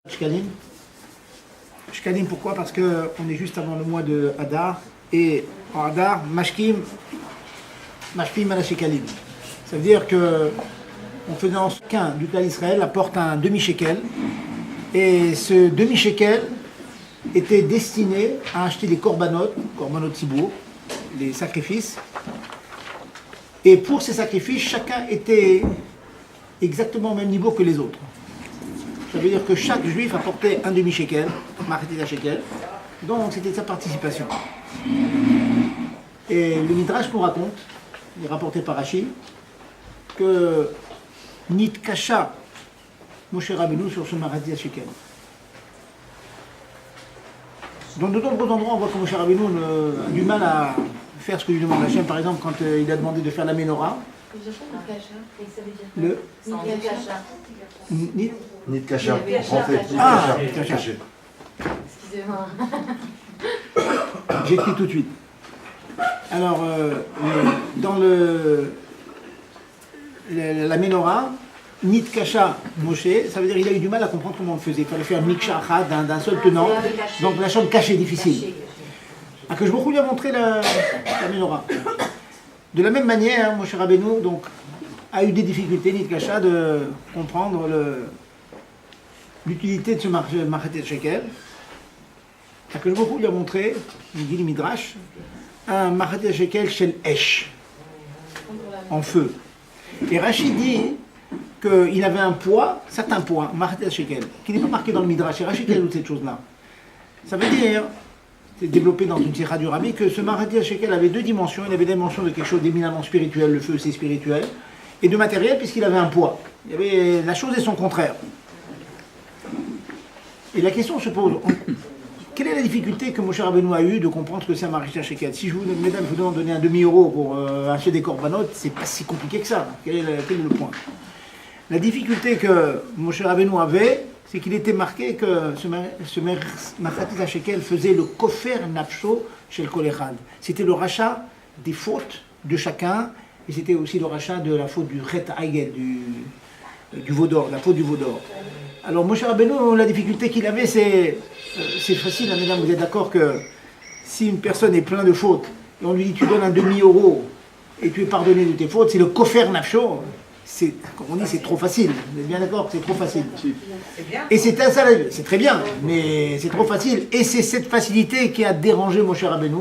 Shkalim. Shkalim, pourquoi? Parce qu'on est juste avant le mois de Hadar, et en Hadar, Mashkim à la Shekalim. Ça veut dire que on faisait en qu'un du clan Israël apporte un demi-shekel, et ce demi-shekel était destiné à acheter des korbanot tzibour, les sacrifices. Et pour ces sacrifices, chacun était exactement au même niveau que les autres. Ça veut dire que chaque juif apportait un demi-shekel, marqué shekel, donc c'était sa participation. Et le Midrash nous raconte, il est rapporté par Rashi, que Nit Kasha Moshe Rabbeinu sur ce maradi à shekel. Dans de nombreux endroits, on voit que Moshe Rabbeinu a du mal à faire ce que lui demande Hachem. Par exemple, quand il a demandé de faire la menorah, le Nit Kasha, en fait. Ah, Kasha. Excusez-moi. J'écris tout de suite. Alors, dans la menorah, Nit Kasha Moshe, ça veut dire qu'il a eu du mal à comprendre comment on le faisait. Il fallait faire Miksha Achad d'un seul tenant, donc la chambre cachée, difficile. Que je vous lui a montré la menorah. De la même manière, Moshe Rabbeinu donc, a eu des difficultés, Nit Kasha, de comprendre l'utilité de ce marchet shekel. Que je lui a montré, il dit le Midrash, un marchet shekel shel esh, en feu. Et Rachid dit qu'il avait un poids, certain poids, marchet shekel, qui n'est pas marqué dans le Midrash. Et Rachid dit toute cette chose-là. Ça veut dire, c'est développé dans une sira du Rabbi, que ce marchet shekel avait deux dimensions. Il avait la dimension de quelque chose d'éminemment spirituel, le feu c'est spirituel, et de matériel puisqu'il avait un poids. Il y avait la chose et son contraire. Et la question se pose, quelle est la difficulté que Moshe Rabbeinu a eu de comprendre ce que c'est un marchet shekel? Si mesdames, je vous demande de donner un demi-euro pour acheter des korbanot, c'est pas si compliqué que ça. Quel est le point? La difficulté que Moshe Rabbeinu avait, c'est qu'il était marqué que ce marchet shekel faisait le kofer nafsho shel kol echad. C'était le rachat des fautes de chacun, et c'était aussi le rachat de la faute du chet haïgel, du veau d'or, la faute du veau d'or. Alors Moshe Rabbeinu, la difficulté qu'il avait, c'est facile, hein, mesdames, vous êtes d'accord que si une personne est pleine de fautes, et on lui dit tu donnes un demi-euro, et tu es pardonné de tes fautes, c'est le kofer nafsho, comme on dit, c'est trop facile. Vous êtes bien d'accord que c'est trop facile? Et c'est très bien, mais c'est trop facile. Et c'est cette facilité qui a dérangé Moshe Rabbeinu.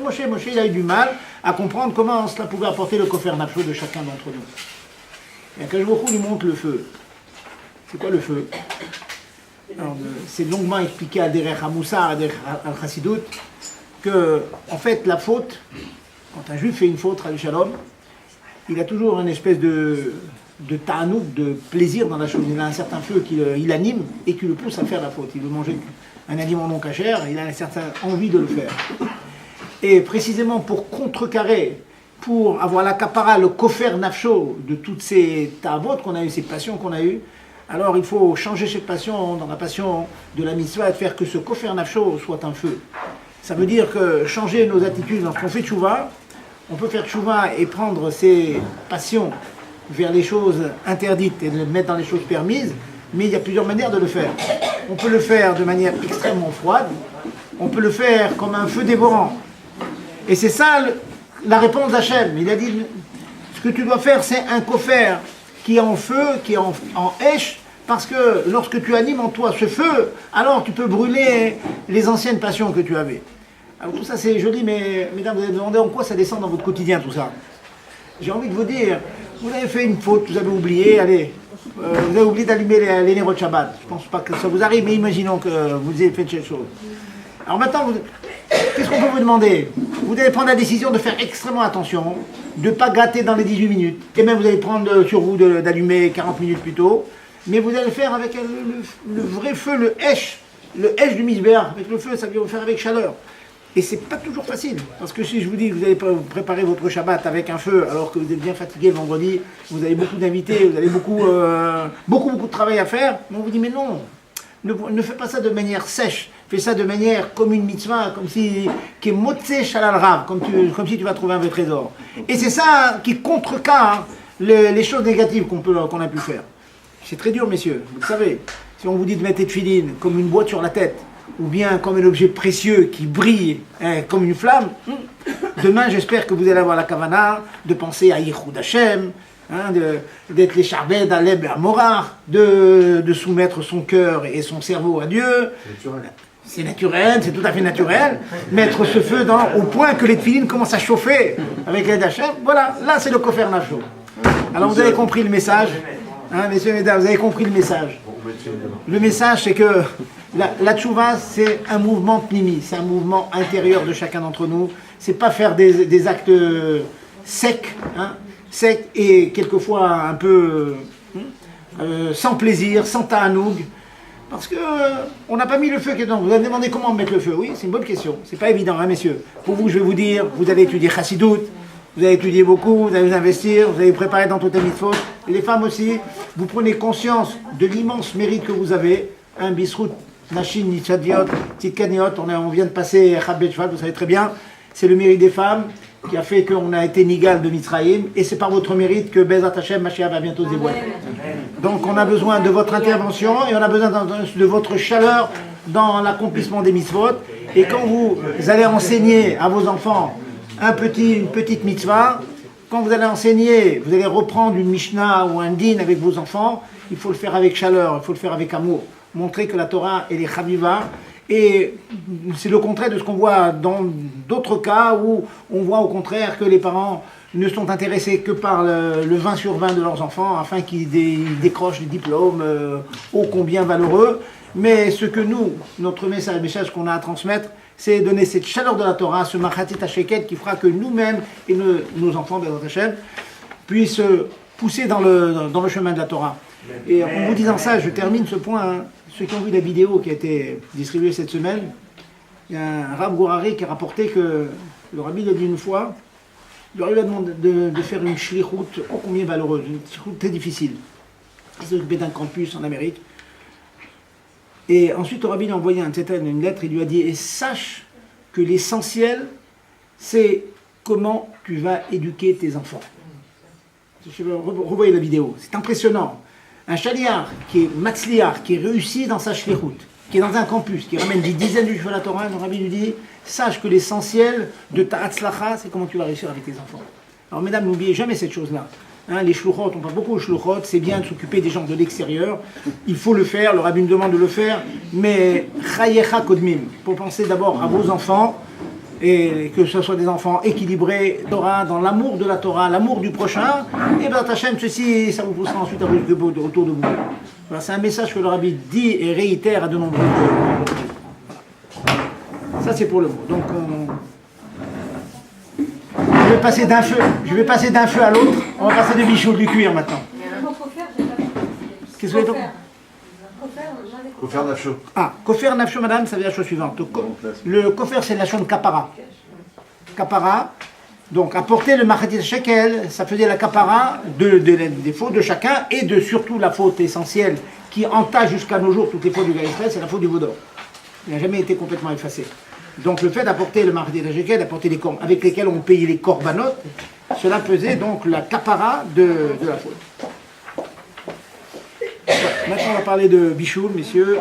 Moshe, il a eu du mal à comprendre comment cela pouvait apporter le kofer nafsho de chacun d'entre nous. Et quand je lui montre le feu, c'est quoi le feu? C'est longuement expliqué à Derech HaMussar, à Derech Al-Chassidut, que, en fait, la faute, quand un juif fait une faute, Rabbi Shalom, il a toujours une espèce de ta'anouk, de plaisir dans la chose. Il a un certain feu qui l'anime et qui le pousse à faire la faute. Il veut manger un aliment non cachère, il a une certaine envie de le faire. Et précisément pour contrecarrer, pour avoir l'accaparat, le kofer nafsho de toutes ces ta'avot qu'on a eu, ces passions qu'on a eues, alors il faut changer cette passion dans la passion de la mitzvah et faire que ce kofer nafsho soit un feu. Ça veut dire que changer nos attitudes lorsqu'on fait tchouva, on peut faire tchouva et prendre ses passions vers les choses interdites et les mettre dans les choses permises, mais il y a plusieurs manières de le faire. On peut le faire de manière extrêmement froide, on peut le faire comme un feu dévorant. Et c'est ça la réponse d'Hachem. Il a dit, ce que tu dois faire, c'est un kofer qui est en feu, qui est en èche, parce que lorsque tu animes en toi ce feu, alors tu peux brûler les anciennes passions que tu avais. Alors tout ça c'est joli, mais mesdames, vous allez me demander en quoi ça descend dans votre quotidien tout ça. J'ai envie de vous dire, vous avez fait une faute, vous avez oublié, vous avez oublié d'allumer les néros de Shabbat. Je ne pense pas que ça vous arrive, mais imaginons que vous ayez fait cette chose. Alors maintenant, qu'est-ce qu'on peut vous demander? Vous allez prendre la décision de faire extrêmement attention, de ne pas gâter dans les 18 minutes, et même vous allez prendre sur vous d'allumer 40 minutes plus tôt, mais vous allez le faire avec le vrai feu, le hesh du misbéach, avec le feu, ça veut dire le faire avec chaleur. Et c'est pas toujours facile, parce que si je vous dis que vous allez préparer votre Shabbat avec un feu, alors que vous êtes bien fatigué le vendredi, vous avez beaucoup d'invités, vous avez beaucoup de travail à faire, on vous dit mais non, ne fais pas ça de manière sèche, fais ça de manière comme une mitzvah, comme si qui est motzé shalal rav, comme si tu vas trouver un vrai trésor. Et c'est ça qui contrecarre les choses négatives qu'on a pu faire. C'est très dur, messieurs, vous le savez. Si on vous dit de mettre les tefilines comme une boîte sur la tête, ou bien comme un objet précieux qui brille comme une flamme, demain j'espère que vous allez avoir la kavana de penser à Yichud Hashem, d'être les charbet d'Aleb et Amorar, de soumettre son cœur et son cerveau à Dieu. C'est naturel, c'est tout à fait naturel. Mettre ce feu au point que les tefilines commencent à chauffer avec l'aide d'Hachem. Voilà, là c'est le Kofer Nafsho. Alors vous avez compris le message, messieurs et mesdames, vous avez compris le message. Le message c'est que la tchouva c'est un mouvement pnimi, c'est un mouvement intérieur de chacun d'entre nous. C'est pas faire des actes secs, secs et quelquefois un peu sans plaisir, sans ta'anoug. Parce que on n'a pas mis le feu qui est dedans. Vous avez demandé comment mettre le feu. Oui, c'est une bonne question. C'est pas évident, messieurs. Pour vous, je vais vous dire, vous avez étudié Chassidout, vous avez étudié beaucoup, vous allez vous investir, vous allez vous préparer dans toutes les mitzvot. Les femmes aussi, vous prenez conscience de l'immense mérite que vous avez. Un bisrout, Nashin, Nitzadiot, Titkaniot, on vient de passer Chabet Shvat, vous savez très bien. C'est le mérite des femmes qui a fait qu'on a été Nigal de Mitzrayim, et c'est par votre mérite que Bezat Hashem Mashiach va bientôt se dévoiler. Donc on a besoin de votre intervention et on a besoin de votre chaleur dans l'accomplissement des mitzvot. Et quand vous allez enseigner à vos enfants une petite mitzvah, quand vous allez enseigner, vous allez reprendre une Mishnah ou un Din avec vos enfants, il faut le faire avec chaleur, il faut le faire avec amour. Montrer que la Torah, elle est chaviva. Et c'est le contraire de ce qu'on voit dans d'autres cas où on voit au contraire que les parents ne sont intéressés que par le 20 sur 20 de leurs enfants afin qu'ils décrochent des diplômes ô combien valeureux. Mais ce que nous, notre message qu'on a à transmettre, c'est donner cette chaleur de la Torah, ce machatit hasheket qui fera que nous-mêmes et nos enfants, Bezrat Hashem, puissent pousser dans le chemin de la Torah. Et en vous disant ça, je termine ce point. Ceux qui ont vu la vidéo qui a été distribuée cette semaine, il y a un Rav Gourari qui a rapporté que le Rabbi l'a dit une fois, il lui a demandé de faire une shlichut ô combien valeureuse, une shlichut très difficile. Il s'est occupé d'un campus en Amérique. Et ensuite, le Rabbi lui a envoyé une lettre, il lui a dit « Et sache que l'essentiel, c'est comment tu vas éduquer tes enfants. » Revoyez la vidéo, c'est impressionnant. Un chaliar qui est matzliar, qui réussit dans sa shlichut, qui est dans un campus, qui ramène des dizaines de juifs à la Torah, le Rabbi lui dit « Sache que l'essentiel de ta hatzlacha, c'est comment tu vas réussir avec tes enfants. » Alors mesdames, n'oubliez jamais cette chose-là. Les shluchot, on parle beaucoup de shluchot, c'est bien de s'occuper des gens de l'extérieur, il faut le faire, le Rabbi nous demande de le faire, mais chayecha kodmim, pour penser d'abord à vos enfants, et que ce soit des enfants équilibrés, Torah, dans l'amour de la Torah, l'amour du prochain, et bien Hachem, ceci, ça vous poussera ensuite à vous occuper autour de vous. Voilà, c'est un message que le Rabbi dit et réitère à de nombreux reprises. Ça c'est pour le mot. Donc je vais passer d'un feu à l'autre, on va passer de bichot, du cuir maintenant. Qu'est-ce que vous voulez dire ? Kofer Nafsho. Kofer Nafsho, madame, ça veut dire la chose suivante. Le Kofer, c'est la chose de Kapara. Kapara, donc apporter le Machatit Shekel, ça faisait la Kapara des fautes de chacun et de surtout la faute essentielle qui entache jusqu'à nos jours toutes les fautes du Gaïsraël, c'est la faute du Vaudor. Il n'a jamais été complètement effacé. Donc le fait d'apporter le Machatit Shekel, d'apporter les corps avec lesquels on payait les korbanot, cela faisait donc la Kapara de la faute. Maintenant, on va parler de Bichoul, messieurs.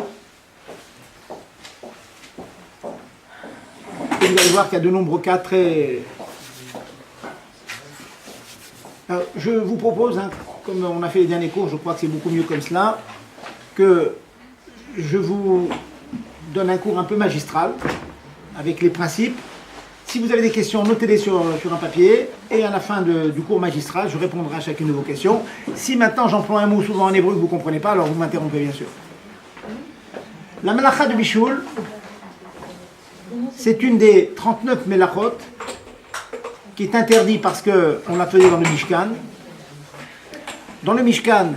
Et vous allez voir qu'il y a de nombreux cas très... Alors, je vous propose, comme on a fait les derniers cours, je crois que c'est beaucoup mieux comme cela, que je vous donne un cours un peu magistral, avec les principes. Si vous avez des questions, notez-les sur un papier, et à la fin du cours magistral, je répondrai à chacune de vos questions. Si maintenant j'emploie un mot souvent en hébreu que vous ne comprenez pas, alors vous m'interrompez bien sûr. La melacha de Bichoul, c'est une des 39 melachot qui est interdite parce qu'on la faisait dans le Mishkan. Dans le Mishkan,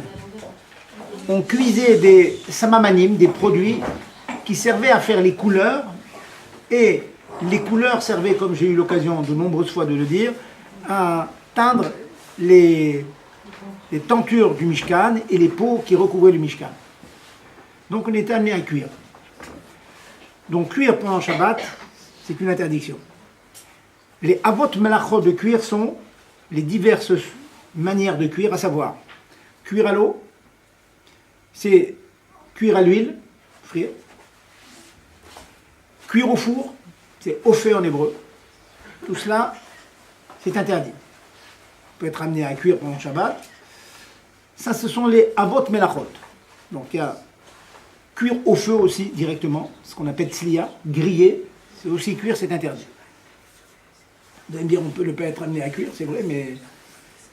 on cuisait des samamanim, des produits qui servaient à faire les couleurs, et les couleurs servaient, comme j'ai eu l'occasion de nombreuses fois de le dire, à teindre les tentures du Mishkan et les pots qui recouvraient le Mishkan. Donc on était amené à cuire. Donc cuire pendant Shabbat, c'est une interdiction. Les avot melachot de cuire sont les diverses manières de cuire, à savoir cuire à l'eau, c'est Cuire à l'huile, frire. Cuire au four, c'est au feu en hébreu. Tout cela, c'est interdit. On peut être amené à cuire pendant le Shabbat. Ça, ce sont les avot melachot. Donc il y a cuire au feu aussi directement, ce qu'on appelle tzliya, griller. C'est aussi cuire, c'est interdit. Vous allez me dire, on peut ne pas être amené à cuire, c'est vrai, mais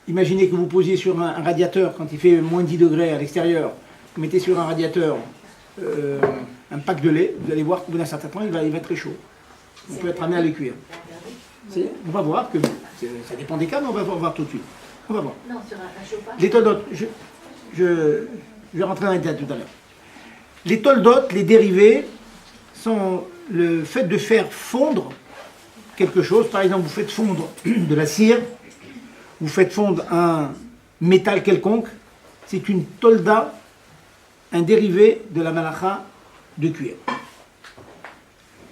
imaginez que vous posiez sur un radiateur quand il fait moins 10 degrés à l'extérieur. Vous mettez sur un radiateur un pack de lait, vous allez voir qu'au bout d'un certain temps, il va être très chaud. On peut être amené à le cuire. On va voir que ça dépend des cas, mais on va voir tout de suite. On va voir. Non, sur un chauffage. Les toldot, je vais rentrer dans les détails tout à l'heure. Les toldot, les dérivés, sont le fait de faire fondre quelque chose. Par exemple, vous faites fondre de la cire, vous faites fondre un métal quelconque. C'est une tolda, un dérivé de la malacha de cuire.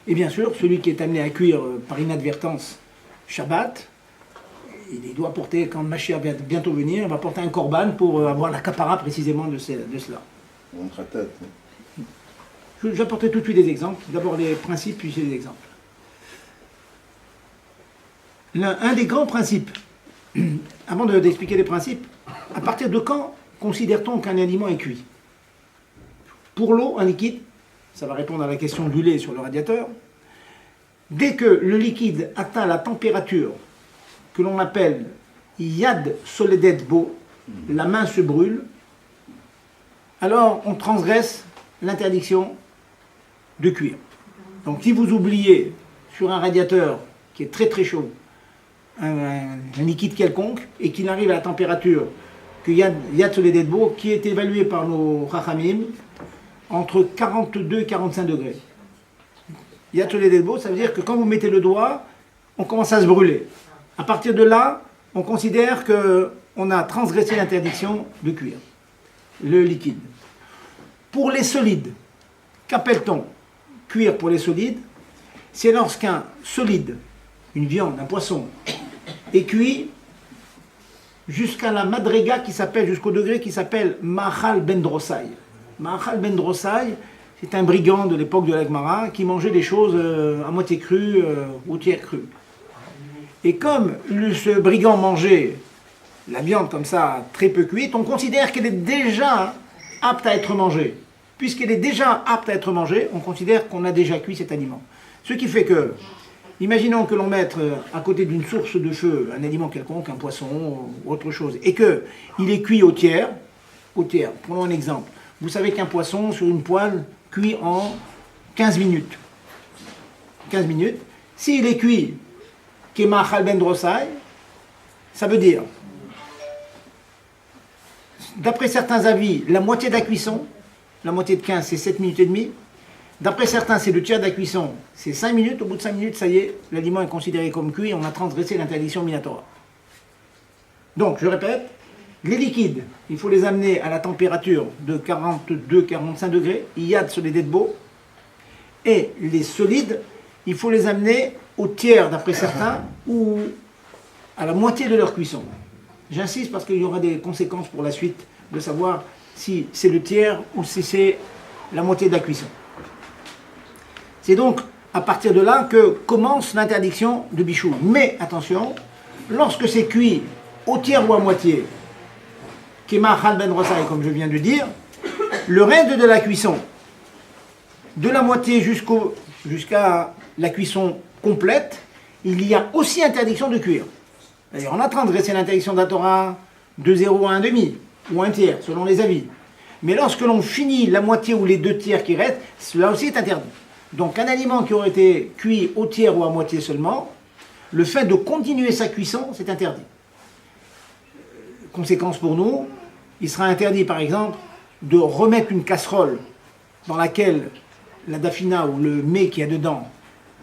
Et bien sûr, celui qui est amené à cuire par inadvertance Shabbat, il doit porter, quand Mashiach va bientôt venir, il va porter un korban pour avoir la capara précisément de cela. Montre à tête. Je vais apporter tout de suite des exemples. D'abord les principes, puis les exemples. Un des grands principes, avant d'expliquer les principes, à partir de quand considère-t-on qu'un aliment est cuit? Pour l'eau, un liquide, ça va répondre à la question du lait sur le radiateur. Dès que le liquide atteint la température que l'on appelle Yad Soledet Bo, la main se brûle, alors on transgresse l'interdiction de cuire. Donc si vous oubliez sur un radiateur qui est très très chaud, un liquide quelconque, et qu'il arrive à la température que Yad Soledet Bo, qui est évaluée par nos Chachamim, entre 42 et 45 degrés. Yad Soledet Bo, ça veut dire que quand vous mettez le doigt, on commence à se brûler. À partir de là, on considère qu'on a transgressé l'interdiction de cuire le liquide. Pour les solides, qu'appelle-t-on cuire pour les solides? C'est lorsqu'un solide, une viande, un poisson, est cuit jusqu'à la madrega jusqu'au degré qui s'appelle Ma'achal ben Drosai. Ma'achal ben Drosai, c'est un brigand de l'époque de la Gemara qui mangeait des choses à moitié crues ou tiers crues. Et comme ce brigand mangeait la viande comme ça, très peu cuite, on considère qu'elle est déjà apte à être mangée. Puisqu'elle est déjà apte à être mangée, on considère qu'on a déjà cuit cet aliment. Ce qui fait que, imaginons que l'on mette à côté d'une source de feu un aliment quelconque, un poisson ou autre chose, et qu'il est cuit au tiers, prenons un exemple. Vous savez qu'un poisson sur une poêle cuit en 15 minutes. 15 minutes. S'il est cuit Kemachal ben Drosai, ça veut dire, d'après certains avis, la moitié de la cuisson, la moitié de 15, c'est 7 minutes et demie. D'après certains, c'est le tiers de la cuisson, c'est 5 minutes. Au bout de 5 minutes, ça y est, l'aliment est considéré comme cuit et on a transgressé l'interdiction minatora. Donc, je répète, les liquides, il faut les amener à la température de 42-45 degrés, Yad Soledet Bo, et les solides, il faut les amener au tiers d'après certains, ou à la moitié de leur cuisson. J'insiste parce qu'il y aura des conséquences pour la suite de savoir si c'est le tiers ou si c'est la moitié de la cuisson. C'est donc à partir de là que commence l'interdiction de bichou. Mais attention, lorsque c'est cuit au tiers ou à moitié, Kema Chal Ben Rosai, comme je viens de dire, le reste de la cuisson, de la moitié jusqu'à la cuisson complète, il y a aussi interdiction de cuire. D'ailleurs, on a transgressé l'interdiction de la Torah de 0 à 1,5 ou un tiers, selon les avis. Mais lorsque l'on finit la moitié ou les 2 tiers qui restent, cela aussi est interdit. Donc un aliment qui aurait été cuit au tiers ou à moitié seulement, le fait de continuer sa cuisson, c'est interdit. Conséquence pour nous, il sera interdit par exemple de remettre une casserole dans laquelle la dafina ou le mets qu'il y a dedans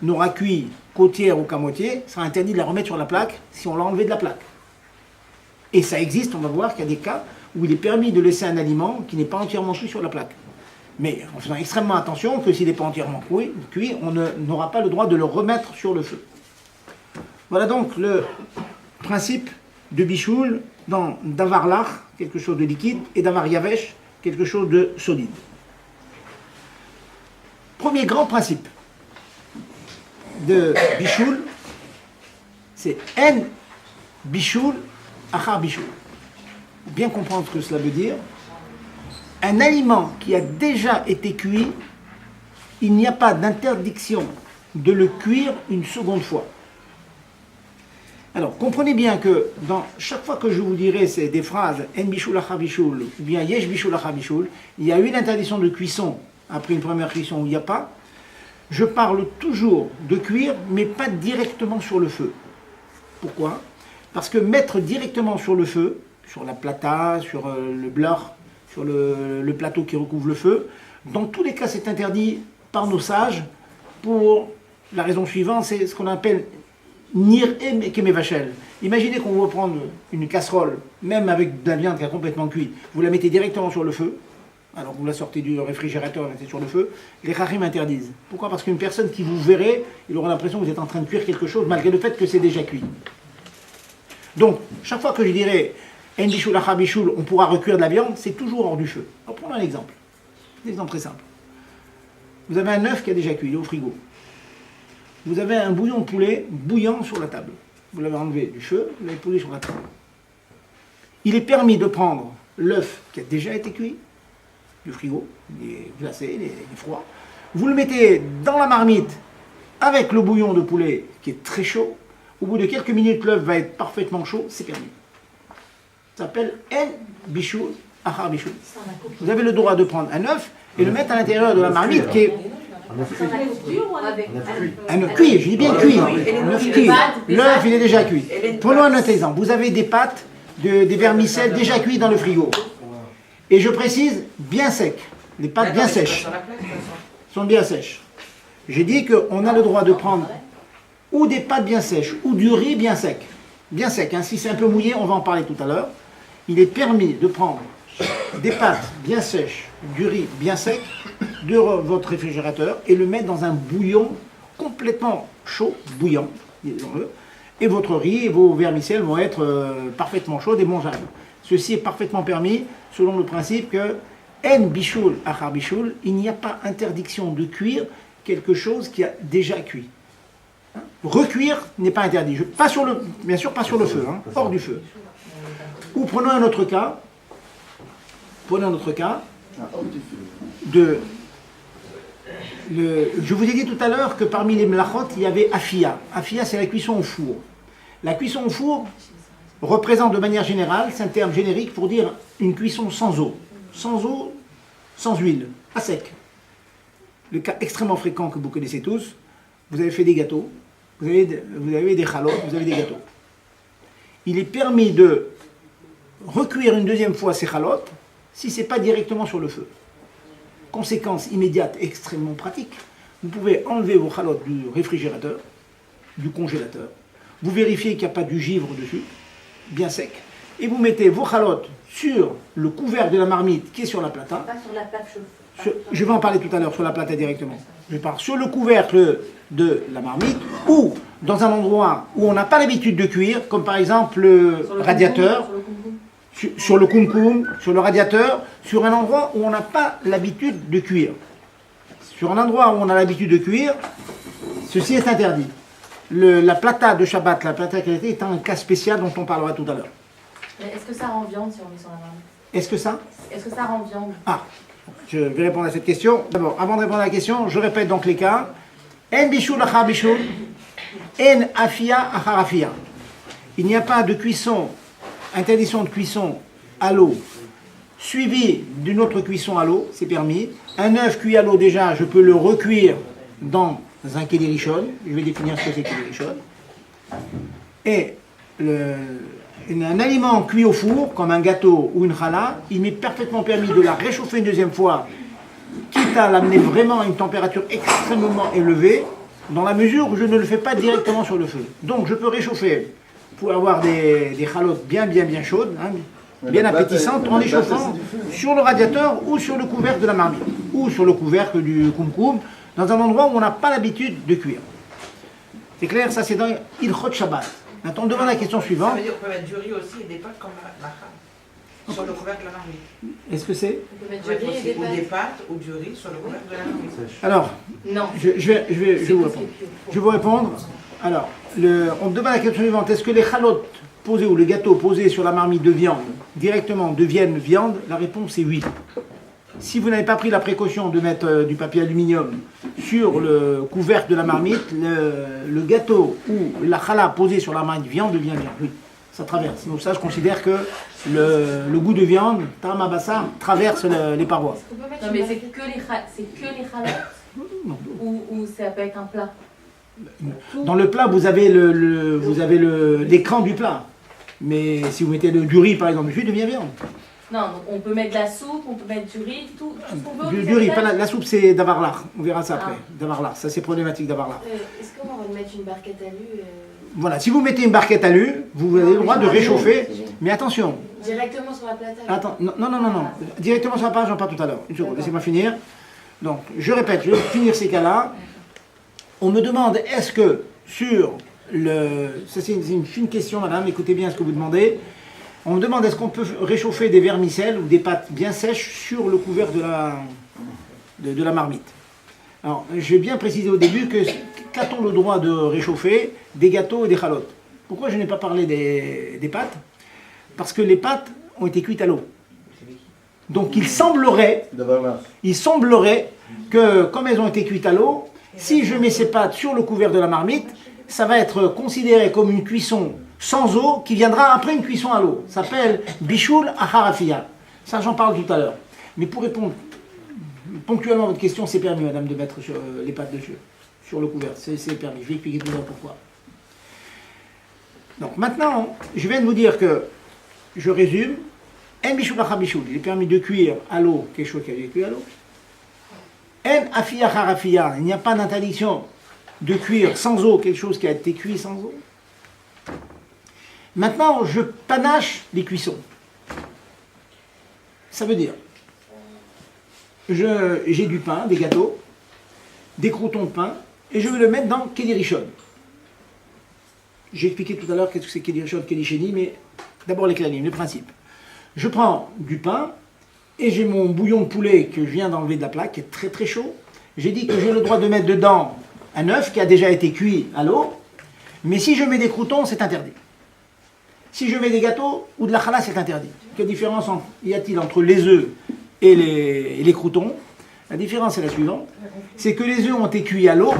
n'aura cuit qu'au tiers ou qu'à moitié, sera interdit de la remettre sur la plaque si on l'a enlevé de la plaque. Et ça existe, on va voir qu'il y a des cas où il est permis de laisser un aliment qui n'est pas entièrement cuit sur la plaque. Mais en faisant extrêmement attention que s'il n'est pas entièrement cuit, on n'aura pas le droit de le remettre sur le feu. Voilà donc le principe de bichoul dans Davar Lach, quelque chose de liquide, et Davar Yavesh, quelque chose de solide. Premier grand principe de Bichoul, c'est En Bichoul Achar Bichoul. Bien comprendre ce que cela veut dire. Un aliment qui a déjà été cuit, il n'y a pas d'interdiction de le cuire une seconde fois. Alors, comprenez bien que dans chaque fois que je vous dirai c'est des phrases En Bichoul Achar Bichoul ou bien Yesh Bichoul Achar Bichoul, il y a une interdiction de cuisson après une première cuisson où il n'y a pas. Je parle toujours de cuire, mais pas directement sur le feu. Pourquoi? Parce que mettre directement sur le feu, sur la plata, sur le blach, sur le plateau qui recouvre le feu, dans tous les cas c'est interdit par nos sages pour la raison suivante, c'est ce qu'on appelle Nir et Kemevachel. Imaginez qu'on va prendre une casserole, même avec de la viande qui a complètement cuit, vous la mettez directement sur le feu, alors vous la sortez du réfrigérateur, vous la mettez sur le feu, les Chachim interdisent. Pourquoi? Parce qu'une personne qui vous verrait, il aura l'impression que vous êtes en train de cuire quelque chose, malgré le fait que c'est déjà cuit. Donc, chaque fois que je dirais En Bichoul Achar Bichoul, on pourra recuire de la viande, c'est toujours hors du feu. Alors, prenons un exemple. Un exemple très simple. Vous avez un œuf qui a déjà cuit, il est au frigo. Vous avez un bouillon de poulet bouillant sur la table. Vous l'avez enlevé du feu, vous l'avez posé sur la table. Il est permis de prendre l'œuf qui a déjà été cuit, du frigo, il est glacé, il est froid. Vous le mettez dans la marmite avec le bouillon de poulet qui est très chaud. Au bout de quelques minutes, l'œuf va être parfaitement chaud, c'est permis. Ça s'appelle En Bichoul Achar Bichoul. Vous avez le droit de prendre un œuf et le mettre à l'intérieur de la marmite qui est un œuf cuit, je dis bien cuit. Un œuf cuit. L'œuf, il est déjà cuit. Prenons un autre exemple. Vous avez des pâtes, des vermicelles déjà cuits dans le frigo. Et je précise, bien secs. Les pâtes bien sèches. Sont bien sèches. J'ai dit qu'on a le droit de prendre ou des pâtes bien sèches, ou du riz bien sec. Bien sec, hein. Si c'est un peu mouillé, on va en parler tout à l'heure. Il est permis de prendre des pâtes bien sèches, du riz bien sec, de votre réfrigérateur, et le mettre dans un bouillon complètement chaud, bouillant, disons-le, et votre riz et vos vermicelles vont être parfaitement chaudes et mangeables. Ceci est parfaitement permis, selon le principe que En Bichoul Achar Bichoul, il n'y a pas interdiction de cuire quelque chose qui a déjà cuit. Recuire n'est pas interdit. Pas sur le, bien sûr, pas sur le feu, hein, hors du feu. Ou prenons un autre cas. Prenons un autre cas. Je vous ai dit tout à l'heure que parmi les mlachot, il y avait afia. Afia, c'est la cuisson au four. La cuisson au four représente de manière générale, c'est un terme générique pour dire une cuisson sans eau. Sans eau, sans huile, à sec. Le cas extrêmement fréquent que vous connaissez tous, vous avez fait des gâteaux, vous avez des chalotes, vous avez des gâteaux. Il est permis de recuire une deuxième fois ces chalotes si ce n'est pas directement sur le feu. Conséquence immédiate extrêmement pratique, vous pouvez enlever vos chalotes du réfrigérateur, du congélateur, vous vérifiez qu'il n'y a pas du givre dessus, bien sec, et vous mettez vos chalotes sur le couvercle de la marmite qui est sur la plata. Pas sur la plate Je vais en parler tout à l'heure sur la plata directement. Je parle sur le couvercle de la marmite ou dans un endroit où on n'a pas l'habitude de cuire, comme par exemple le radiateur, sur le kumkum, sur le radiateur, sur un endroit où on n'a pas l'habitude de cuire. Sur un endroit où on a l'habitude de cuire, ceci est interdit. La plata de Shabbat, la plata qualité, est un cas spécial dont on parlera tout à l'heure. Mais est-ce que ça rend viande si on met sur la marmite? Est-ce que ça? Est-ce que ça rend viande? Ah, je vais répondre à cette question. D'abord, avant de répondre à la question, je répète donc les cas. En bichoul achar bichoul, en afia achar afia. Il n'y a pas de cuisson, interdiction de cuisson à l'eau, suivie d'une autre cuisson à l'eau, c'est permis. Un œuf cuit à l'eau, déjà, je peux le recuire dans un keli rishon. Je vais définir ce que c'est keli rishon. Et un aliment cuit au four, comme un gâteau ou une challah, il m'est parfaitement permis de la réchauffer une deuxième fois, quitte à l'amener vraiment à une température extrêmement élevée, dans la mesure où je ne le fais pas directement sur le feu. Donc je peux réchauffer pour avoir des chalotes bien chaudes, hein, bien appétissantes, en les chauffant sur le radiateur ou sur le couvercle de la marmite, ou sur le couvercle du kumkum, dans un endroit où on n'a pas l'habitude de cuire. C'est clair, ça c'est dans Ilchot Shabbat. Maintenant, on demande la question suivante. Ça veut dire qu'on peut mettre du riz aussi et des pâtes comme la femme. sur le couvercle de la marmite. Est-ce que c'est? On peut mettre du riz et des Ou des pâtes. pâtes ou du riz sur le couvercle de la marmite. Alors, Non. je vais vous répondre. Je vais vous répondre. Alors, on me demande la question suivante. Est-ce que les chalotes posées ou les gâteaux posés sur la marmite de viande directement deviennent viande? La réponse est oui. Si vous n'avez pas pris la précaution de mettre du papier aluminium sur le couvercle de la marmite, le gâteau ou la challah posée sur la marmite viande devient viande. Oui, ça traverse. Donc ça, je considère que le goût de viande, tamabassa, traverse les parois. Non, mais c'est que les chalotes ou ça peut être un plat? Dans le plat, vous avez l'écran du plat. Mais si vous mettez du riz, par exemple, dessus, il devient viande. Non, donc on peut mettre de la soupe, on peut mettre du riz, tout ce qu'on veut. Du riz, pas la soupe, c'est d'avarlar. On verra ça après. D'avarlar, ça c'est problématique d'avarlar. Est-ce qu'on va mettre une barquette à lu Voilà, si vous mettez une barquette à lu, vous avez le droit de réchauffer. Mais attention. directement sur la plate à lu? Attends, non. Directement sur la page, j'en parle tout à l'heure. Une seconde, laissez-moi finir. Donc, je répète, je vais finir ces cas-là. On me demande, est-ce que sur le... Ça, c'est une fine question, madame, écoutez bien ce que vous demandez. On me demande, est-ce qu'on peut réchauffer des vermicelles ou des pâtes bien sèches sur le couvert de la marmite? Alors, j'ai bien précisé au début que qu'a-t-on le droit de réchauffer? Des gâteaux et des chalotes. Pourquoi je n'ai pas parlé des pâtes? Parce que les pâtes ont été cuites à l'eau. Donc il semblerait que, comme elles ont été cuites à l'eau, si je mets ces pâtes sur le couvert de la marmite, ça va être considéré comme une cuisson sans eau qui viendra après une cuisson à l'eau. Ça s'appelle Bishul Acharafia. Ça, j'en parle tout à l'heure. Mais pour répondre ponctuellement à votre question, c'est permis, madame, de mettre les pâtes dessus, sur le couvert. C'est permis. Je vais expliquer tout à l'heure pourquoi. Donc maintenant, je viens de vous dire que, je résume, En Bishul Achabishul, il est permis de cuire à l'eau quelque chose qui a été cuit à l'eau. En Afia Acharafia, il n'y a pas d'interdiction de cuire sans eau quelque chose qui a été cuit sans eau. Maintenant, je panache les cuissons. Ça veut dire, j'ai du pain, des gâteaux, des croûtons de pain, et je vais le mettre dans Keli Rishon. J'ai expliqué tout à l'heure qu'est-ce que c'est Keli Rishon, Keli Sheni, mais d'abord les clanim, le principe. Je prends du pain, et j'ai mon bouillon de poulet que je viens d'enlever de la plaque, qui est très très chaud. J'ai dit que j'ai le droit de mettre dedans un œuf qui a déjà été cuit à l'eau, mais si je mets des croûtons, c'est interdit. Si je mets des gâteaux ou de la challah, c'est interdit. Quelle différence y a-t-il entre les œufs et les croûtons? La différence est la suivante, c'est que les œufs ont été cuits à l'eau,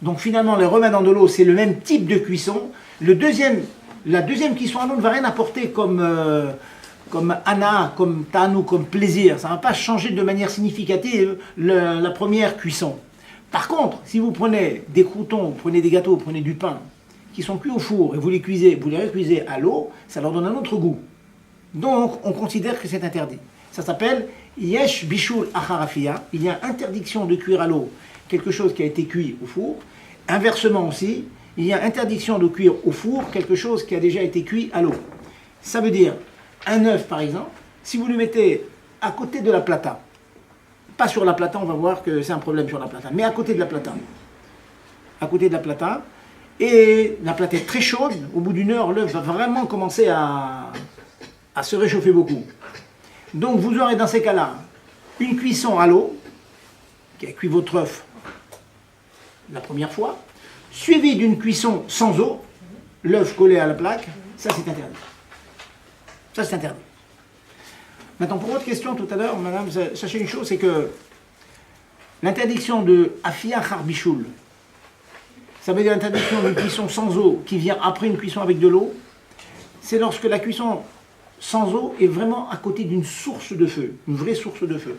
donc finalement les remettre dans de l'eau, c'est le même type de cuisson. La deuxième cuisson à l'eau ne va rien apporter comme ana, comme tanou, comme plaisir. Ça ne va pas changer de manière significative la première cuisson. Par contre, si vous prenez des croûtons, vous prenez des gâteaux, vous prenez du pain, qui sont cuits au four et vous les cuisez, vous les recuisez à l'eau, ça leur donne un autre goût. Donc, on considère que c'est interdit. Ça s'appelle Yesh Bishul Acharafia. Il y a interdiction de cuire à l'eau quelque chose qui a été cuit au four. Inversement aussi, il y a interdiction de cuire au four quelque chose qui a déjà été cuit à l'eau. Ça veut dire, un œuf par exemple, si vous le mettez à côté de la plata, pas sur la plata, on va voir que c'est un problème sur la plata, mais à côté de la plata. À côté de la plata, et la plate est très chaude, au bout d'une heure, l'œuf va vraiment commencer à se réchauffer beaucoup. Donc vous aurez dans ces cas-là une cuisson à l'eau, qui a cuit votre œuf la première fois, suivie d'une cuisson sans eau, l'œuf collé à la plaque, ça c'est interdit. Ça c'est interdit. Maintenant pour votre question tout à l'heure, madame, sachez une chose, c'est que l'interdiction de Afia Charbishul, ça veut dire l'interdiction d'une cuisson sans eau qui vient après une cuisson avec de l'eau, c'est lorsque la cuisson sans eau est vraiment à côté d'une source de feu, une vraie source de feu.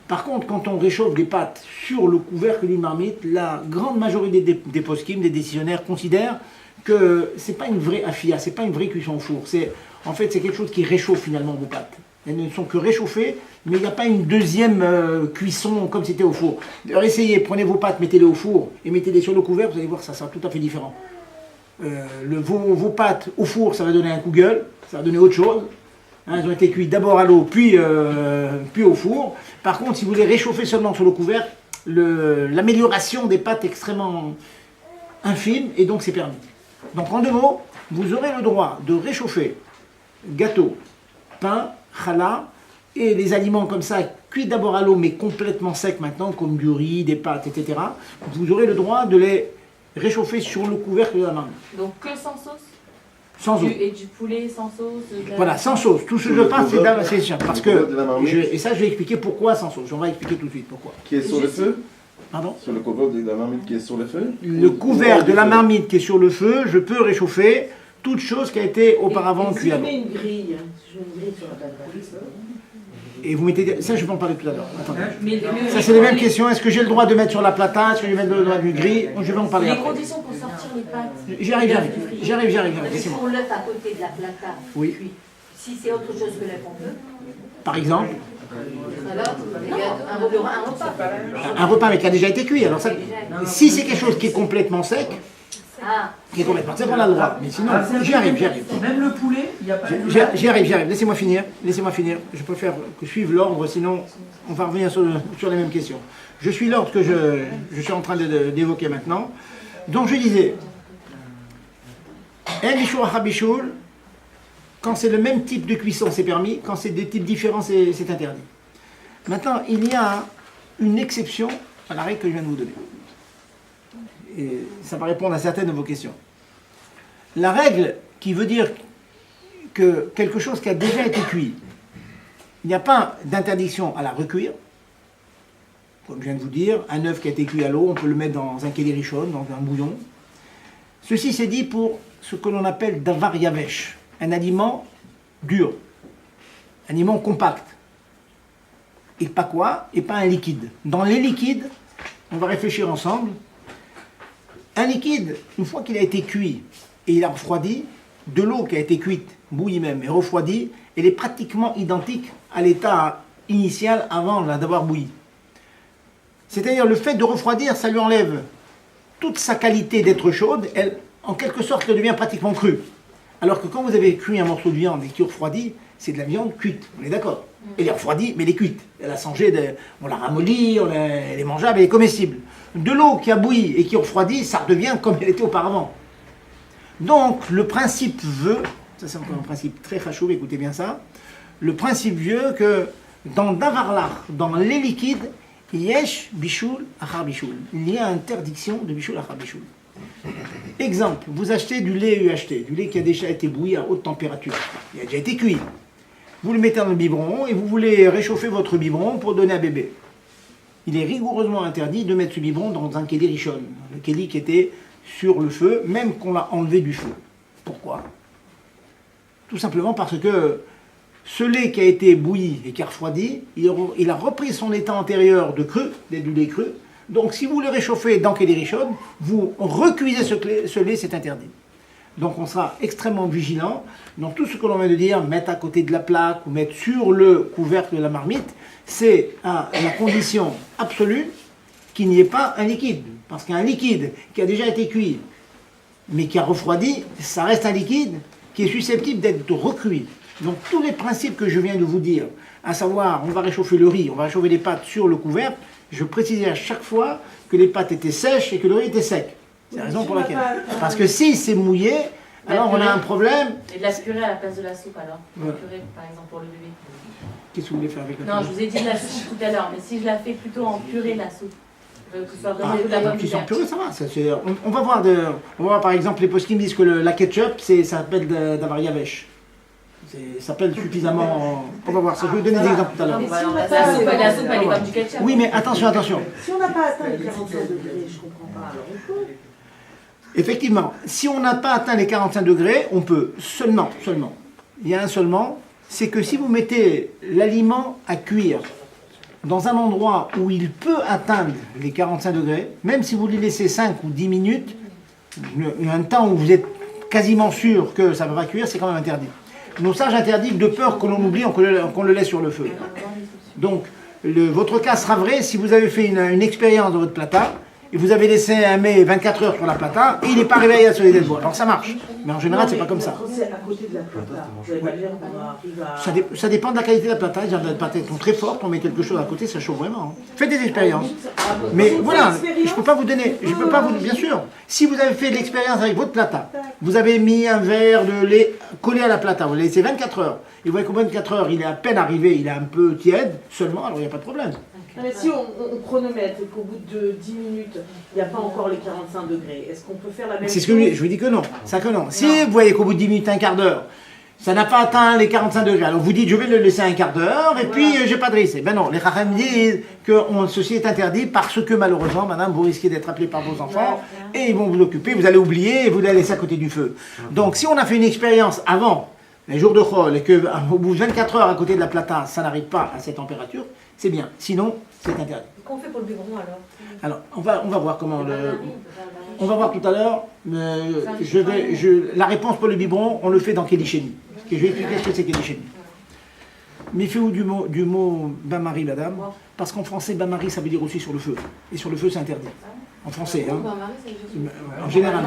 Par contre, quand on réchauffe des pâtes sur le couvercle d'une marmite, la grande majorité des poskim, des décisionnaires, considèrent que ce n'est pas une vraie afia, ce n'est pas une vraie cuisson au four. En fait, c'est quelque chose qui réchauffe finalement vos pâtes. Elles ne sont que réchauffées, mais il n'y a pas une deuxième cuisson comme c'était au four. Alors essayez, prenez vos pâtes, mettez-les au four et mettez-les sur le couvercle, vous allez voir, ça sera tout à fait différent. Vos pâtes au four, ça va donner un coup gueule, ça va donner autre chose. Hein, elles ont été cuites d'abord à l'eau, puis au four. Par contre, si vous les réchauffez seulement sur le couvercle, l'amélioration des pâtes est extrêmement infime, et donc c'est permis. Donc en deux mots, vous aurez le droit de réchauffer gâteau, pain, pain, challah, et les aliments comme ça, cuits d'abord à l'eau, mais complètement secs maintenant, comme du riz, des pâtes, etc., vous aurez le droit de les réchauffer sur le couvercle de la marmite. Donc que sans sauce Sans eau. Et du poulet sans sauce Voilà, sans sauce. Tout ce que je parle, c'est ça. Parce que, de la marmite. et ça, je vais expliquer pourquoi sans sauce. On va expliquer tout de suite pourquoi. Qui est sur le feu? Pardon? Sur le couvercle de la marmite qui est sur le feu? Le couvert de la marmite qui est sur le feu, je peux réchauffer toute chose qui a été auparavant cuite à l'eau. une grille, si je mets une grille sur la plate. Et vous mettez... Ça, je vais en parler tout à l'heure. Attendez. Mais Ça, c'est les mêmes questions. Est-ce que j'ai le droit de mettre sur la plata? Est-ce que j'ai le droit du gris? Je vais en parler Les après. conditions pour sortir les pâtes. J'arrive. Mais si on l'œuf à côté de la plata, Oui. cuit, si c'est autre chose que l'œuf, on peut. Par exemple, Alors, il y a un repas. un repas mais qui a déjà été cuit. Alors ça, si c'est quelque chose qui est complètement sec, Ah, on a le droit. Mais sinon, j'y arrive. Même le poulet, il n'y a pas de... J'y arrive. Laissez-moi finir. Je préfère que suive l'ordre, sinon on va revenir sur les mêmes questions. Je suis l'ordre que je suis en train d'évoquer maintenant. Donc je disais, un bichoul à bichoul, quand c'est le même type de cuisson, c'est permis. Quand c'est des types différents, c'est interdit. Maintenant, il y a une exception à la règle que je viens de vous donner. Et ça va répondre à certaines de vos questions. La règle qui veut dire que quelque chose qui a déjà été cuit, il n'y a pas d'interdiction à la recuire. Comme je viens de vous dire, un œuf qui a été cuit à l'eau, on peut le mettre dans un kéli rishon, dans un bouillon. Ceci c'est dit pour ce que l'on appelle davar yavesh, un aliment dur, un aliment compact. Et pas quoi? Et pas un liquide. Dans les liquides, on va réfléchir ensemble. Un liquide, une fois qu'il a été cuit et il a refroidi, de l'eau qui a été cuite, bouillie même, et refroidie, elle est pratiquement identique à l'état initial avant d'avoir bouilli. C'est-à-dire le fait de refroidir, ça lui enlève toute sa qualité d'être chaude, elle, en quelque sorte, elle devient pratiquement crue. Alors que quand vous avez cuit un morceau de viande et qui refroidit, c'est de la viande cuite, on est d'accord? Elle est refroidie, mais elle est cuite. Elle a changé, on la ramollit, elle est mangeable, elle est comestible. De l'eau qui a bouilli et qui refroidit, ça redevient comme elle était auparavant. Donc, le principe veut, ça c'est encore un principe très fachou, écoutez bien ça, le principe veut que dans Davarlach, dans les liquides, yesh bichoul achar bichoul. Il y a interdiction de bichoul achar bichoul. Exemple, vous achetez du lait UHT, du lait qui a déjà été bouilli à haute température, il a déjà été cuit. Vous le mettez dans le biberon et vous voulez réchauffer votre biberon pour donner à bébé. Il est rigoureusement interdit de mettre ce biberon dans un kéli rishon, le kéli qui était sur le feu, même qu'on l'a enlevé du feu. Pourquoi? Tout simplement parce que ce lait qui a été bouilli et qui a refroidi, il a repris son état antérieur de cru, du lait cru. Donc si vous le réchauffez dans kéli rishon, vous recuisez ce lait, c'est interdit. Donc on sera extrêmement vigilant dans tout ce que l'on vient de dire, mettre à côté de la plaque ou mettre sur le couvercle de la marmite, c'est la condition absolue qu'il n'y ait pas un liquide. Parce qu'un liquide qui a déjà été cuit, mais qui a refroidi, ça reste un liquide qui est susceptible d'être recuit. Donc tous les principes que je viens de vous dire, à savoir on va réchauffer le riz, on va réchauffer les pâtes sur le couvercle, je précisais à chaque fois que les pâtes étaient sèches et que le riz était sec. C'est la raison pour laquelle. Parce que si c'est mouillé, alors on a un problème. Et de la purée à la place de la soupe alors? Ouais. La purée par exemple pour le bébé. Qu'est-ce que vous voulez faire avec la Non, purée? je vous ai dit de la soupe tout à l'heure, mais si je la fais plutôt en purée la soupe, que ce soit vraiment de la bonne Qui sont terre. purée, ça va. On va voir par exemple les posts qui me disent que la ketchup, ça s'appelle davar yavesh. Ça s'appelle suffisamment. On va voir ça. Je vais vous donner des exemples tout à l'heure. La soupe, elle est comme du ketchup. Oui, mais attention. Si on n'a pas atteint les 45 degrés, je comprends pas, alors on peut. Effectivement, si on n'a pas atteint les 45 degrés, on peut seulement. Il y a un seulement, c'est que si vous mettez l'aliment à cuire dans un endroit où il peut atteindre les 45 degrés, même si vous les laissez 5 ou 10 minutes, un temps où vous êtes quasiment sûr que ça va pas cuire, c'est quand même interdit. Nos sages interdisent de peur que l'on oublie, qu'on le laisse sur le feu. Donc, votre cas sera vrai si vous avez fait une expérience dans votre plata, et vous avez laissé un mets 24 heures sur la plata, et il n'est pas réveillé à se lever de bois. Alors ça marche. Mais en général, c'est pas comme ça. Quand c'est à côté de la plata, vous allez pas dire qu'on arrive à... Ça dépend de la qualité de la plata. Les patates sont très fortes, on met quelque chose à côté, ça chauffe vraiment. Hein. Faites des expériences. Mais voilà, je peux pas vous donner, bien sûr. Si vous avez fait de l'expérience avec votre plata, vous avez mis un verre de lait collé à la plata, vous le laissez 24 heures, et vous voyez qu'au bout de 24 heures, il est à peine arrivé, il est un peu tiède seulement, alors il n'y a pas de problème. Non, mais si on chronomètre et qu'au bout de 10 minutes, il n'y a pas encore les 45 degrés, est-ce qu'on peut faire la même C'est chose? ce que je vous dis que non, ça que non. Si vous voyez qu'au bout de 10 minutes, un quart d'heure, ça n'a pas atteint les 45 degrés, alors vous dites je vais le laisser un quart d'heure et puis j'ai pas de risque. Ben non, les Chacham disent que ceci est interdit parce que malheureusement, madame, vous risquez d'être appelé par vos enfants et ils vont vous occuper, vous allez oublier et vous allez laisser à côté du feu. Donc si on a fait une expérience avant les jours de Chol et qu'au bout de 24 heures à côté de la plata, ça n'arrive pas à cette température, c'est bien. Sinon, c'est interdit. Qu'on fait pour le biberon alors? Alors, on va voir comment on va voir tout à l'heure. La réponse pour le biberon, on le fait dans Kélichéni. Je vais expliquer ce que c'est Kélichéni. Méfiez-vous du mot bain-marie, madame, parce qu'en français, bain-marie, ça veut dire aussi sur le feu. Et sur le feu, c'est interdit. En français, hein. En général,